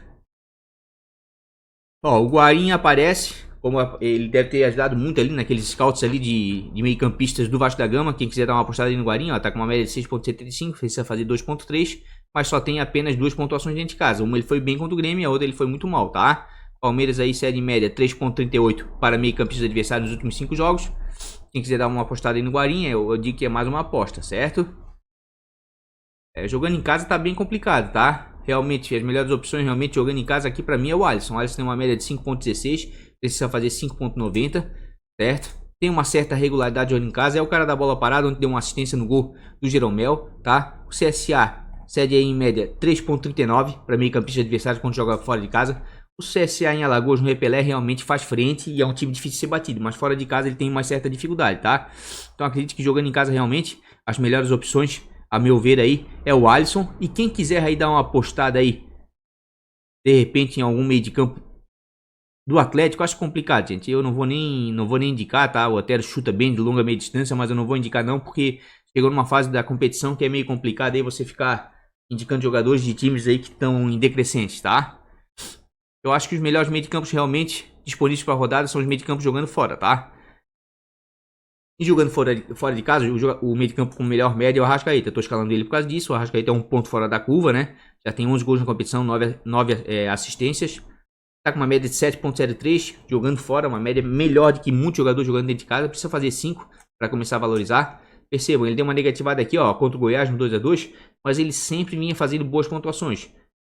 Ó, o Guarim aparece, como ele deve ter ajudado muito ali naqueles scouts ali de meio campistas do Vasco da Gama. Quem quiser dar uma apostada aí no Guarim, ó, tá com uma média de 6.75, precisa fazer 2.3, mas só tem apenas 2 pontuações dentro de casa. Uma ele foi bem contra o Grêmio e a outra ele foi muito mal, tá? Palmeiras aí cede em média 3.38 para meio campistas adversários nos últimos 5 jogos. Quem quiser dar uma apostada aí no Guarim, eu digo que é mais uma aposta, certo? Jogando em casa tá bem complicado, tá? Realmente, as melhores opções realmente jogando em casa aqui pra mim é o Alisson. O Alisson tem uma média de 5.16, precisa fazer 5.90, certo? Tem uma certa regularidade jogando em casa, é o cara da bola parada, onde deu uma assistência no gol do Jeromel, tá? O CSA cede aí em média 3.39 para meio campista adversário quando joga fora de casa. O CSA em Alagoas no Repelé realmente faz frente e é um time difícil de ser batido, mas fora de casa ele tem uma certa dificuldade, tá? Então acredito que jogando em casa realmente as melhores opções, a meu ver aí, é o Alisson. E quem quiser aí dar uma apostada aí, de repente em algum meio de campo do Atlético, acho complicado, gente. Eu não vou nem indicar, tá? O Otero chuta bem de longa meia distância, mas eu não vou indicar não, porque chegou numa fase da competição que é meio complicado aí você ficar indicando jogadores de times aí que estão em decrescente, tá? Eu acho que os melhores meio de campos realmente disponíveis para a rodada são os meio de campos jogando fora, tá? E jogando fora de casa, o meio de campo com melhor média é o Arrascaeta. Eu tô escalando ele por causa disso. O Arrascaeta é um ponto fora da curva, né? Já tem 11 gols na competição, 9 assistências. Tá com uma média de 7.03, jogando fora, uma média melhor do que muitos jogadores jogando dentro de casa. Precisa fazer 5 para começar a valorizar. Percebam, ele deu uma negativada aqui, ó, contra o Goiás no 2-2, mas ele sempre vinha fazendo boas pontuações.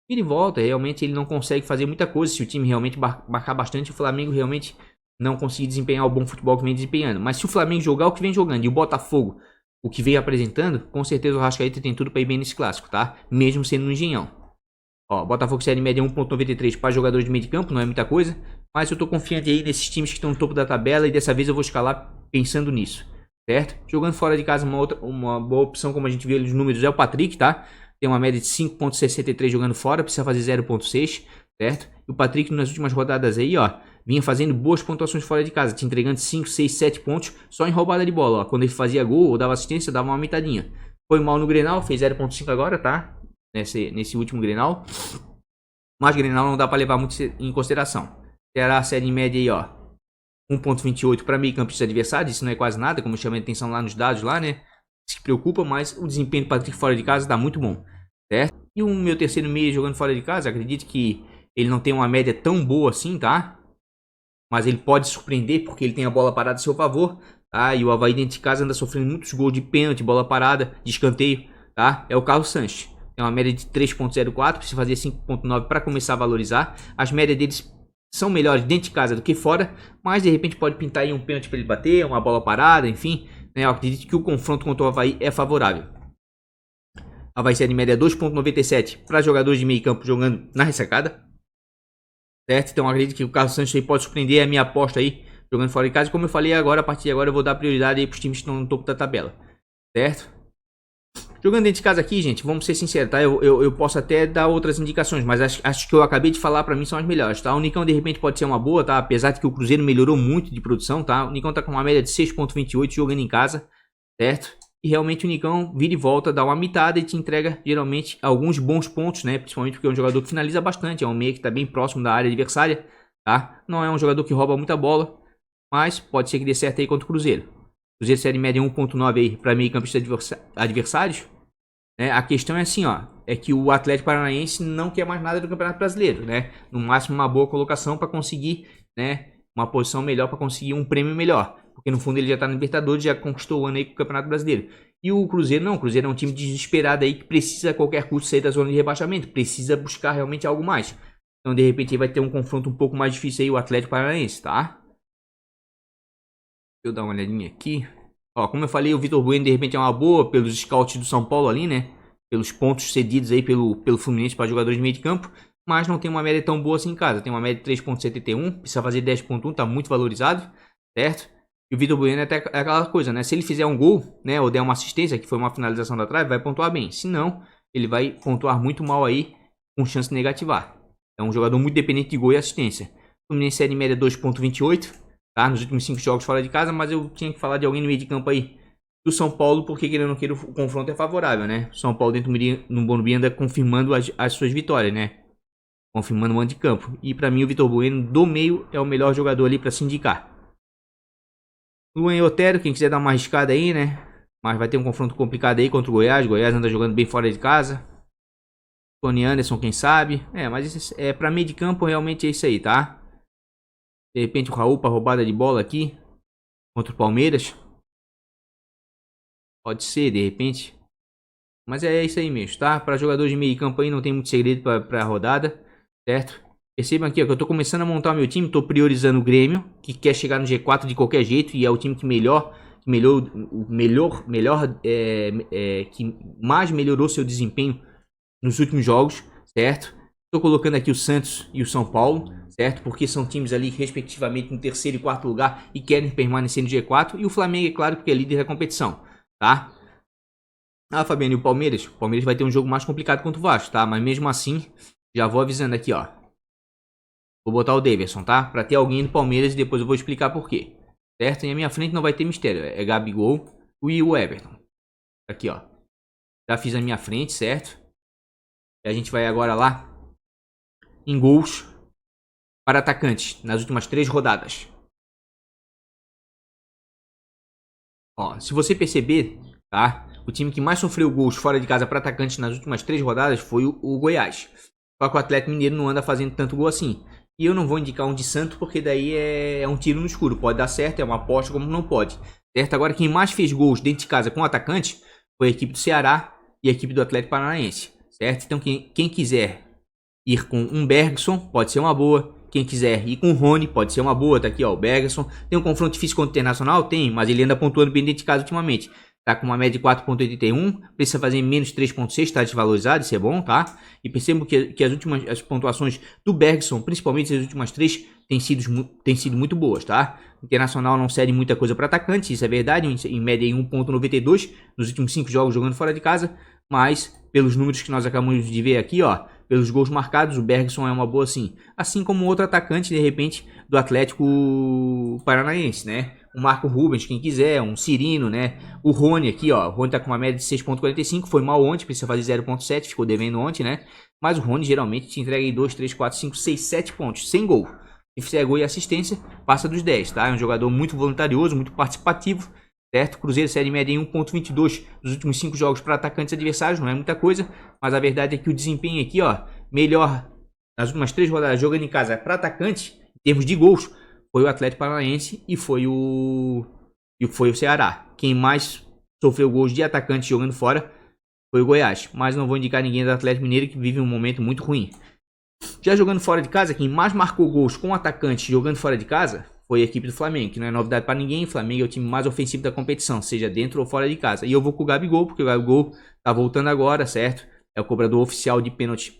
E de volta, realmente ele não consegue fazer muita coisa se o time realmente marcar bastante. O Flamengo realmente não conseguir desempenhar o bom futebol que vem desempenhando. Mas se o Flamengo jogar o que vem jogando e o Botafogo o que vem apresentando, com certeza o Arrascaeta tem tudo para ir bem nesse clássico, tá? Mesmo sendo no Engenhão. Ó, Botafogo série média 1.93 para jogadores de meio de campo, não é muita coisa. Mas eu tô confiante aí nesses times que estão no topo da tabela e dessa vez eu vou escalar pensando nisso, certo? Jogando fora de casa, uma boa opção, como a gente viu ali nos números, é o Patrick, tá? Tem uma média de 5.63 jogando fora, precisa fazer 0.6, certo? E o Patrick nas últimas rodadas aí, ó, vinha fazendo boas pontuações fora de casa, te entregando 5, 6, 7 pontos só em roubada de bola, ó. Quando ele fazia gol ou dava assistência, dava uma aumentadinha. Foi mal no Grenal, fez 0.5 agora, tá? Nesse último Grenal. Mas Grenal não dá pra levar muito em consideração. Terá a série em média aí, ó, 1.28 para meio campista adversário, isso não é quase nada, como eu chamei a atenção lá nos dados lá, né? Se preocupa, mas o desempenho do Patrick fora de casa tá muito bom, certo? E o meu terceiro meio jogando fora de casa, acredito que ele não tem uma média tão boa assim, tá? Mas ele pode surpreender porque ele tem a bola parada a seu favor, tá? E o Avaí dentro de casa anda sofrendo muitos gols de pênalti, bola parada, de escanteio, tá? É o Carlos Sanches. Tem uma média de 3.04, precisa fazer 5.9 para começar a valorizar. As médias deles são melhores dentro de casa do que fora, mas de repente pode pintar aí um pênalti para ele bater, uma bola parada, enfim. Né? Eu acredito que o confronto contra o Avaí é favorável. Avaí série média 2.97 para jogadores de meio campo jogando na ressacada, certo? Então acredito que o Carlos Sanches aí pode surpreender, a minha aposta aí jogando fora de casa. Como eu falei agora, a partir de agora eu vou dar prioridade aí para os times que estão no topo da tabela, certo? Jogando dentro de casa aqui, gente, vamos ser sinceros, tá? Eu posso até dar outras indicações, mas acho que eu acabei de falar pra mim são as melhores, tá? O Nicão de repente pode ser uma boa, tá? Apesar de que o Cruzeiro melhorou muito de produção, tá? O Nicão tá com uma média de 6.28 jogando em casa, certo? E realmente o Nicão vira e volta, dá uma mitada e te entrega geralmente alguns bons pontos, né? Principalmente porque é um jogador que finaliza bastante, é um meia que tá bem próximo da área adversária, tá? Não é um jogador que rouba muita bola, mas pode ser que dê certo aí contra o Cruzeiro. Cruzeiro série média 1.9 aí para meio campista adversários. né? A questão é assim, ó, é que o Atlético Paranaense não quer mais nada do Campeonato Brasileiro, né? No máximo uma boa colocação para conseguir, né, uma posição melhor para conseguir um prêmio melhor, porque no fundo ele já tá na Libertadores, já conquistou o ano aí com o Campeonato Brasileiro. E o Cruzeiro não, o Cruzeiro é um time desesperado aí que precisa a qualquer custo sair da zona de rebaixamento, precisa buscar realmente algo mais. Então de repente vai ter um confronto um pouco mais difícil aí o Atlético Paranaense, tá? Deixa eu dar uma olhadinha aqui. Ó, como eu falei, o Vitor Bueno de repente é uma boa pelos scouts do São Paulo ali, né? Pelos pontos cedidos aí pelo Fluminense para jogadores de meio de campo. Mas não tem uma média tão boa assim em casa. Tem uma média de 3,71. Precisa fazer 10,1. Tá muito valorizado, certo? E o Vitor Bueno é até aquela coisa, né? Se ele fizer um gol, né? Ou der uma assistência, que foi uma finalização da trave, vai pontuar bem. Se não, ele vai pontuar muito mal aí, com chance de negativar. É um jogador muito dependente de gol e assistência. O Fluminense é de média 2,28. Tá? Nos últimos 5 jogos fora de casa, mas eu tinha que falar de alguém no meio de campo aí do São Paulo, porque querendo ou não queira, o confronto é favorável, né? O São Paulo dentro no Morumbi anda confirmando as suas vitórias, né? Confirmando o mando de campo. E pra mim o Vitor Bueno do meio é o melhor jogador ali pra se indicar. Luan e Otero, quem quiser dar uma arriscada aí, né? Mas vai ter um confronto complicado aí contra o Goiás. O Goiás anda jogando bem fora de casa. Tony Anderson, quem sabe. Mas pra meio de campo realmente é isso aí, tá? De repente o Raul para roubada de bola aqui contra o Palmeiras. Pode ser, de repente. Mas é isso aí mesmo, tá? Para jogadores de meio campo aí não tem muito segredo para a rodada, certo? Percebam aqui ó, que eu tô começando a montar meu time, tô priorizando o Grêmio, que quer chegar no G4 de qualquer jeito e é o time que que mais melhorou seu desempenho nos últimos jogos, certo? Tô colocando aqui o Santos e o São Paulo, certo? Porque são times ali respectivamente no terceiro e quarto lugar e querem permanecer no G4 e o Flamengo, é claro, porque é líder da competição, tá? Ah, Fabiano, e o Palmeiras? O Palmeiras vai ter um jogo mais complicado contra o Vasco, tá? Mas mesmo assim, já vou avisando aqui, ó. Vou botar o Davidson, tá? Pra ter alguém do Palmeiras e depois eu vou explicar por quê. Certo? E a minha frente não vai ter mistério. É Gabigol e o Everton. Aqui, ó. Já fiz a minha frente, certo? E a gente vai agora lá em gols para atacantes nas últimas 3 rodadas. Ó, se você perceber, tá? O time que mais sofreu gols fora de casa para atacantes nas últimas 3 rodadas foi o Goiás. Só que o Atlético Mineiro não anda fazendo tanto gol assim. E eu não vou indicar um de santo porque daí é um tiro no escuro. Pode dar certo, é uma aposta como não pode. Certo? Agora quem mais fez gols dentro de casa com atacante foi a equipe do Ceará e a equipe do Atlético Paranaense. Certo? Então quem quiser ir com um Bergson pode ser uma boa. Quem quiser ir com o Rony pode ser uma boa. Tá aqui ó, o Bergson. Tem um confronto difícil contra o Internacional? Tem, mas ele anda pontuando bem dentro de casa ultimamente. Tá com uma média de 4,81, precisa fazer menos 3,6, tá desvalorizado, isso é bom, tá? E percebo que as pontuações do Bergson, principalmente as últimas 3, têm sido muito boas, tá? O Internacional não cede muita coisa para atacante, isso é verdade, em média em 1,92 nos últimos 5 jogos jogando fora de casa, mas pelos números que nós acabamos de ver aqui, ó, pelos gols marcados, o Bergson é uma boa sim. Assim como outro atacante, de repente, do Atlético Paranaense, né? O Marco Rubens, quem quiser, um Cirino, né? O Rony aqui, ó. O Rony tá com uma média de 6,45. Foi mal ontem, precisa fazer 0,7. Ficou devendo ontem, né? Mas o Rony geralmente te entrega aí 2, 3, 4, 5, 6, 7 pontos. Sem gol. Se fizer gol e assistência, passa dos 10, tá? É um jogador muito voluntarioso, muito participativo, certo? O Cruzeiro série média em 1,22 nos últimos 5 jogos para atacantes adversários. Não é muita coisa, mas a verdade é que o desempenho aqui, ó, melhor nas últimas 3 rodadas jogando em casa para atacante, em termos de gols, foi o Atlético Paranaense e foi o Ceará. Quem mais sofreu gols de atacante jogando fora foi o Goiás. Mas não vou indicar ninguém do Atlético Mineiro que vive um momento muito ruim. Já jogando fora de casa, quem mais marcou gols com atacante jogando fora de casa foi a equipe do Flamengo, que não é novidade para ninguém. O Flamengo é o time mais ofensivo da competição, seja dentro ou fora de casa. E eu vou com o Gabigol, porque o Gabigol tá voltando agora, certo? É o cobrador oficial de pênalti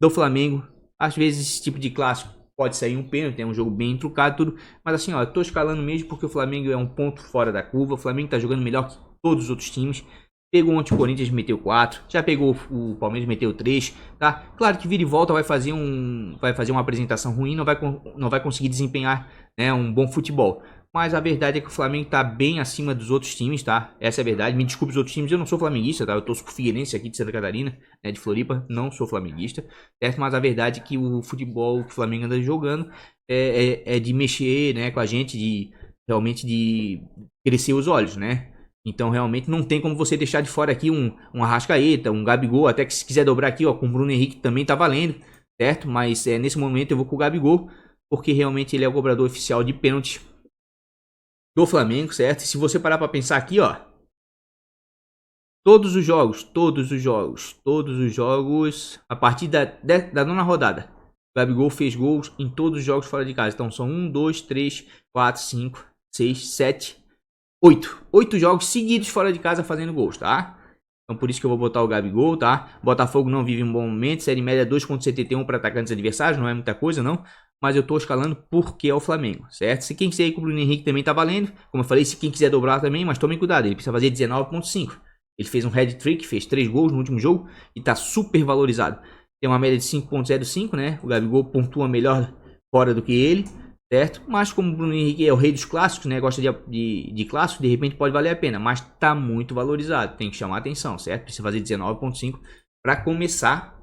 do Flamengo. Às vezes esse tipo de clássico pode sair um pênalti, é um jogo bem trucado, tudo. Mas assim, ó, eu tô escalando mesmo porque o Flamengo é um ponto fora da curva. O Flamengo tá jogando melhor que todos os outros times. Pegou ontem o Corinthians, meteu 4. Já pegou o Palmeiras, meteu 3. Tá? Claro que vira e volta vai fazer uma apresentação ruim, não vai conseguir desempenhar, né, um bom futebol. Mas a verdade é que o Flamengo tá bem acima dos outros times, tá? Essa é a verdade. Me desculpe os outros times, eu não sou flamenguista, tá? Eu torço pro Figueirense aqui de Santa Catarina, né, de Floripa, não sou flamenguista, certo? Mas a verdade é que o futebol que o Flamengo anda jogando é de mexer, né, com a gente, de realmente de crescer os olhos, né? Então realmente não tem como você deixar de fora aqui um Arrascaeta, um Gabigol, até que se quiser dobrar aqui, ó, com o Bruno Henrique também tá valendo, certo? Mas nesse momento eu vou com o Gabigol, porque realmente ele é o cobrador oficial de pênalti do Flamengo, certo? E se você parar para pensar aqui, ó, todos os jogos, a partir da nona rodada, o Gabigol fez gols em todos os jogos fora de casa. Então são 1, 2, 3, 4, 5, 6, 7, 8. 8 jogos seguidos fora de casa fazendo gols, tá? Então por isso que eu vou botar o Gabigol, tá? Botafogo não vive um bom momento, série média 2.71 para atacantes adversários, não é muita coisa não. Mas eu tô escalando porque é o Flamengo, certo? Se quem quiser ir com o Bruno Henrique também tá valendo. Como eu falei, se quem quiser dobrar também, mas tomem cuidado, ele precisa fazer 19.5. Ele fez um hat-trick, fez 3 gols no último jogo e tá super valorizado. Tem uma média de 5.05, né? O Gabigol pontua melhor fora do que ele, certo? Mas como o Bruno Henrique é o rei dos clássicos, né? Gosta de clássico, de repente pode valer a pena. Mas tá muito valorizado, tem que chamar atenção, certo? Precisa fazer 19.5 para começar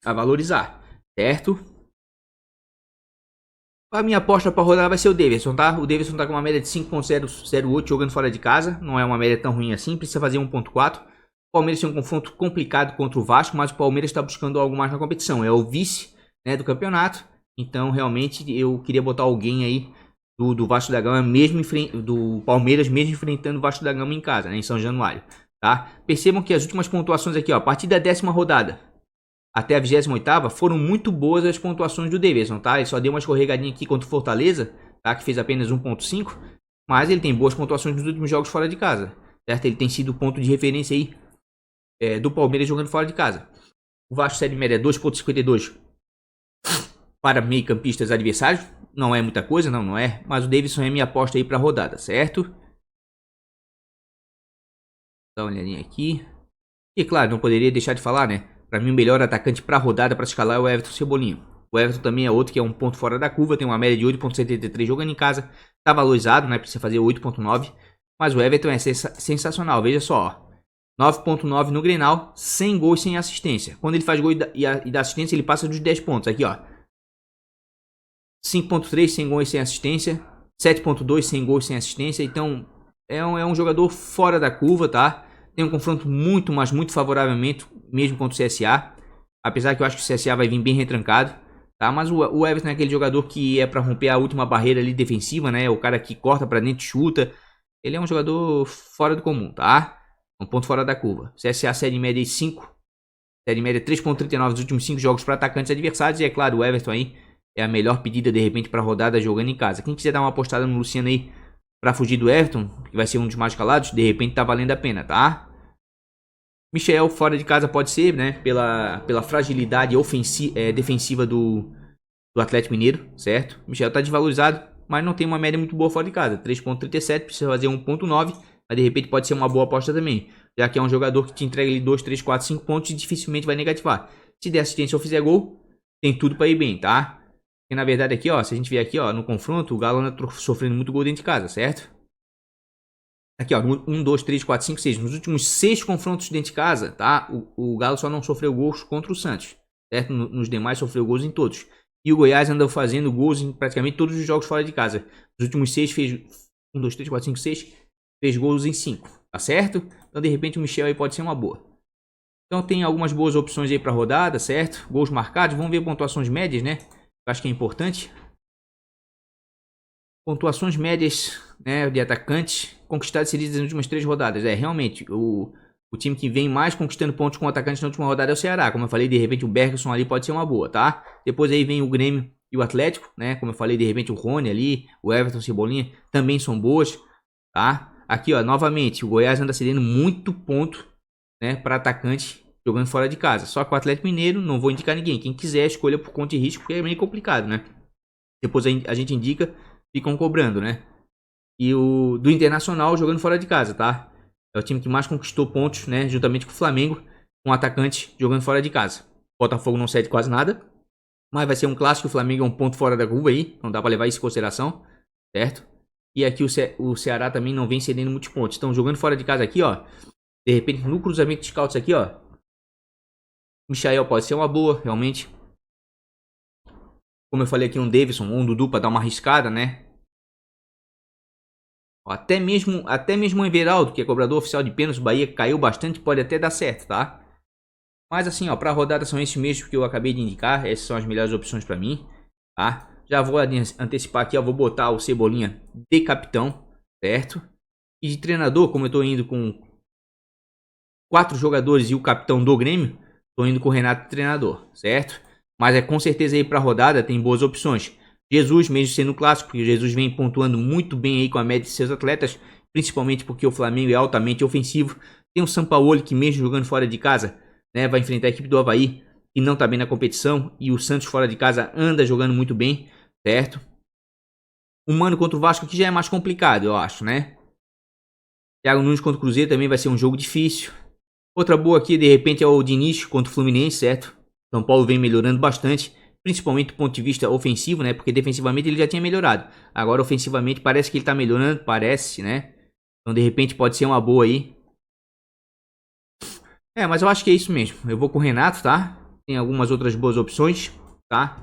a valorizar, certo? A minha aposta para rodar vai ser o Davidson, tá? O Davidson tá com uma média de 5.008 jogando fora de casa. Não é uma média tão ruim assim, precisa fazer 1.4. O Palmeiras tem um confronto complicado contra o Vasco, mas o Palmeiras está buscando algo mais na competição. É o vice, né, do campeonato. Então, realmente, eu queria botar alguém aí do Vasco da Gama, do Palmeiras, mesmo enfrentando o Vasco da Gama em casa, né, em São Januário. Tá? Percebam que as últimas pontuações aqui, ó, a partir da 10ª rodada até a 28ª, foram muito boas as pontuações do Davidson, tá? Ele só deu uma escorregadinha aqui contra o Fortaleza, tá? Que fez apenas 1.5, mas ele tem boas pontuações nos últimos jogos fora de casa, certo? Ele tem sido o ponto de referência aí do Palmeiras jogando fora de casa. O Vasco série média 2.52 para meio-campistas adversários, não é muita coisa, não é, mas o Davidson é minha aposta aí para a rodada, certo? Dá uma olhadinha aqui. E claro, não poderia deixar de falar, né? Para mim, o melhor atacante para a rodada para escalar é o Everton Cebolinha. O Everton também é outro que é um ponto fora da curva, tem uma média de 8.73 jogando em casa. Tá valorizado, né? Precisa fazer 8.9. Mas o Everton é sensacional, veja só. 9.9 no Grenal, 100 gols sem assistência. Quando ele faz gol e dá assistência, ele passa dos 10 pontos. Aqui, ó. 5.3 sem gols sem assistência. 7.2 sem gols sem assistência. Então, é um jogador fora da curva, tá? Tem um confronto muito, mas muito favoravelmente, mesmo contra o CSA. Apesar que eu acho que o CSA vai vir bem retrancado, tá? Mas o Everton é aquele jogador que é para romper a última barreira ali defensiva, né? O cara que corta para dentro e chuta. Ele é um jogador fora do comum, tá? Um ponto fora da curva. CSA série média 5. Série média 3.39 dos últimos 5 jogos para atacantes adversários. E é claro, o Everton aí é a melhor pedida de repente para rodada jogando em casa. Quem quiser dar uma apostada no Luciano aí para fugir do Everton, que vai ser um dos mais calados, de repente tá valendo a pena, tá? Michel fora de casa pode ser, né? Pela fragilidade defensiva do Atlético Mineiro, certo? Michel tá desvalorizado, mas não tem uma média muito boa fora de casa. 3.37, precisa fazer 1.9, mas de repente pode ser uma boa aposta também. Já que é um jogador que te entrega ali 2, 3, 4, 5 pontos e dificilmente vai negativar. Se der assistência ou fizer gol, tem tudo para ir bem, tá? E na verdade aqui, ó, se a gente vier aqui, ó, no confronto, o Galo anda sofrendo muito gol dentro de casa, certo? Aqui, ó, 1, 2, 3, 4, 5, 6. Nos últimos 6 confrontos dentro de casa, tá? O Galo só não sofreu gols contra o Santos, certo? Nos demais sofreu gols em todos. E o Goiás andou fazendo gols em praticamente todos os jogos fora de casa. Nos últimos 6 fez 1, 2, 3, 4, 5, 6. Fez gols em 5, tá certo? Então de repente o Michel aí pode ser uma boa. Então tem algumas boas opções aí para rodada, certo? Gols marcados, vamos ver pontuações médias, né? Eu acho que é importante. Pontuações médias, né, de atacantes conquistados seguidos nas últimas 3 rodadas. Realmente, o time que vem mais conquistando pontos com atacantes na última rodada é o Ceará. Como eu falei, de repente o Bergson ali pode ser uma boa, tá? Depois aí vem o Grêmio e o Atlético, né? Como eu falei, de repente o Rony ali, o Everton, Cebolinha, também são boas, tá? Aqui, ó, novamente, o Goiás anda cedendo muito ponto, né, para atacante jogando fora de casa. Só que o Atlético Mineiro, não vou indicar ninguém. Quem quiser, escolha por conta de risco, porque é meio complicado, né? Depois a gente indica, ficam cobrando, né? E o do Internacional jogando fora de casa, tá? É o time que mais conquistou pontos, né? Juntamente com o Flamengo, com atacante jogando fora de casa. Botafogo não cede quase nada, mas vai ser um clássico. O Flamengo é um ponto fora da curva aí, não dá pra levar isso em consideração, certo? E aqui o Ceará também não vem cedendo muitos pontos. Então jogando fora de casa aqui, ó. De repente no cruzamento de scouts aqui, ó. Michael pode ser uma boa, realmente. Como eu falei aqui, um Davidson ou um Dudu pra dar uma arriscada, né? Ó, até mesmo o Everaldo, que é cobrador oficial de pênaltis, o Bahia caiu bastante, pode até dar certo, tá? Mas assim, ó, pra rodada são esses mesmos que eu acabei de indicar, essas são as melhores opções pra mim, tá? Já vou antecipar aqui, ó, vou botar o Cebolinha de capitão, certo? E de treinador, como eu tô indo com 4 jogadores e o capitão do Grêmio, tô indo com o Renato treinador, certo? Mas é com certeza aí pra rodada tem boas opções. Jesus, mesmo sendo clássico, porque o Jesus vem pontuando muito bem aí com a média de seus atletas, principalmente porque o Flamengo é altamente ofensivo. Tem o Sampaoli que mesmo jogando fora de casa, né, vai enfrentar a equipe do Avaí, que não tá bem na competição, e o Santos fora de casa anda jogando muito bem, certo? O Mano contra o Vasco que já é mais complicado, eu acho, né? Thiago Nunes contra o Cruzeiro também vai ser um jogo difícil. Outra boa aqui, de repente, é o Diniz contra o Fluminense, certo? São Paulo vem melhorando bastante, principalmente do ponto de vista ofensivo, né? Porque defensivamente ele já tinha melhorado. Agora, ofensivamente, parece que ele tá melhorando, parece, né? Então, de repente, pode ser uma boa aí. É, mas eu acho que é isso mesmo. Eu vou com o Renato, tá? Tem algumas outras boas opções, tá?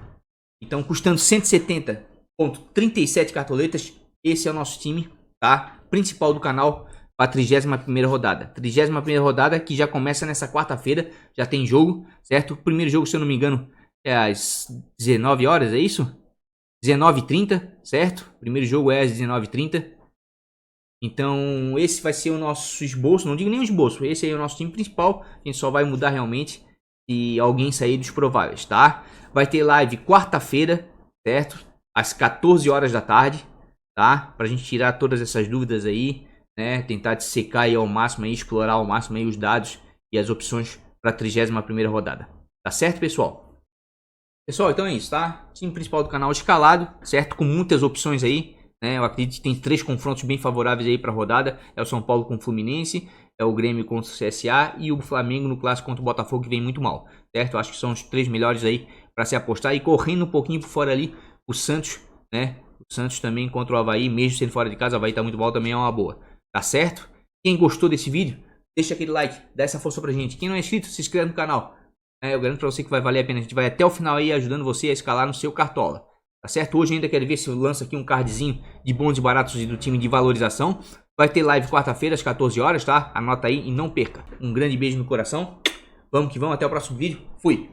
Então, custando 170,37 cartoletas, esse é o nosso time, tá? Principal do canal para a 31ª rodada. 31ª rodada que já começa nessa quarta-feira, já tem jogo, certo? O primeiro jogo, se eu não me engano, é às 19 horas, é isso? 19h30, certo? O primeiro jogo é às 19h30. Então, esse vai ser o nosso esboço, não digo nem o esboço, esse aí é o nosso time principal, a gente só vai mudar realmente se alguém sair dos prováveis, tá? Vai ter live quarta-feira, certo? Às 14 horas da tarde, tá? Pra gente tirar todas essas dúvidas aí, né? Tentar dissecar aí ao máximo, aí, explorar ao máximo aí os dados e as opções para a 31ª rodada. Tá certo, pessoal? Pessoal, então é isso, tá? Time principal do canal escalado, certo? Com muitas opções aí. Eu acredito que tem 3 confrontos bem favoráveis aí para a rodada. É o São Paulo com o Fluminense, é o Grêmio contra o CSA e o Flamengo no clássico contra o Botafogo, que vem muito mal, certo? Eu acho que são os 3 melhores aí para se apostar. E correndo um pouquinho por fora ali, o Santos, né? O Santos também contra o Avaí, mesmo sendo fora de casa, o Avaí tá muito mal, também é uma boa, tá certo? Quem gostou desse vídeo, deixa aquele like, dá essa força pra gente. Quem não é inscrito, se inscreve no canal. Eu garanto pra você que vai valer a pena. A gente vai até o final aí ajudando você a escalar no seu Cartola. Tá certo? Hoje ainda quero ver se eu lanço aqui um cardzinho de bons e baratos do time de valorização. Vai ter live quarta-feira às 14 horas, tá? Anota aí e não perca. Um grande beijo no coração. Vamos que vamos, até o próximo vídeo. Fui!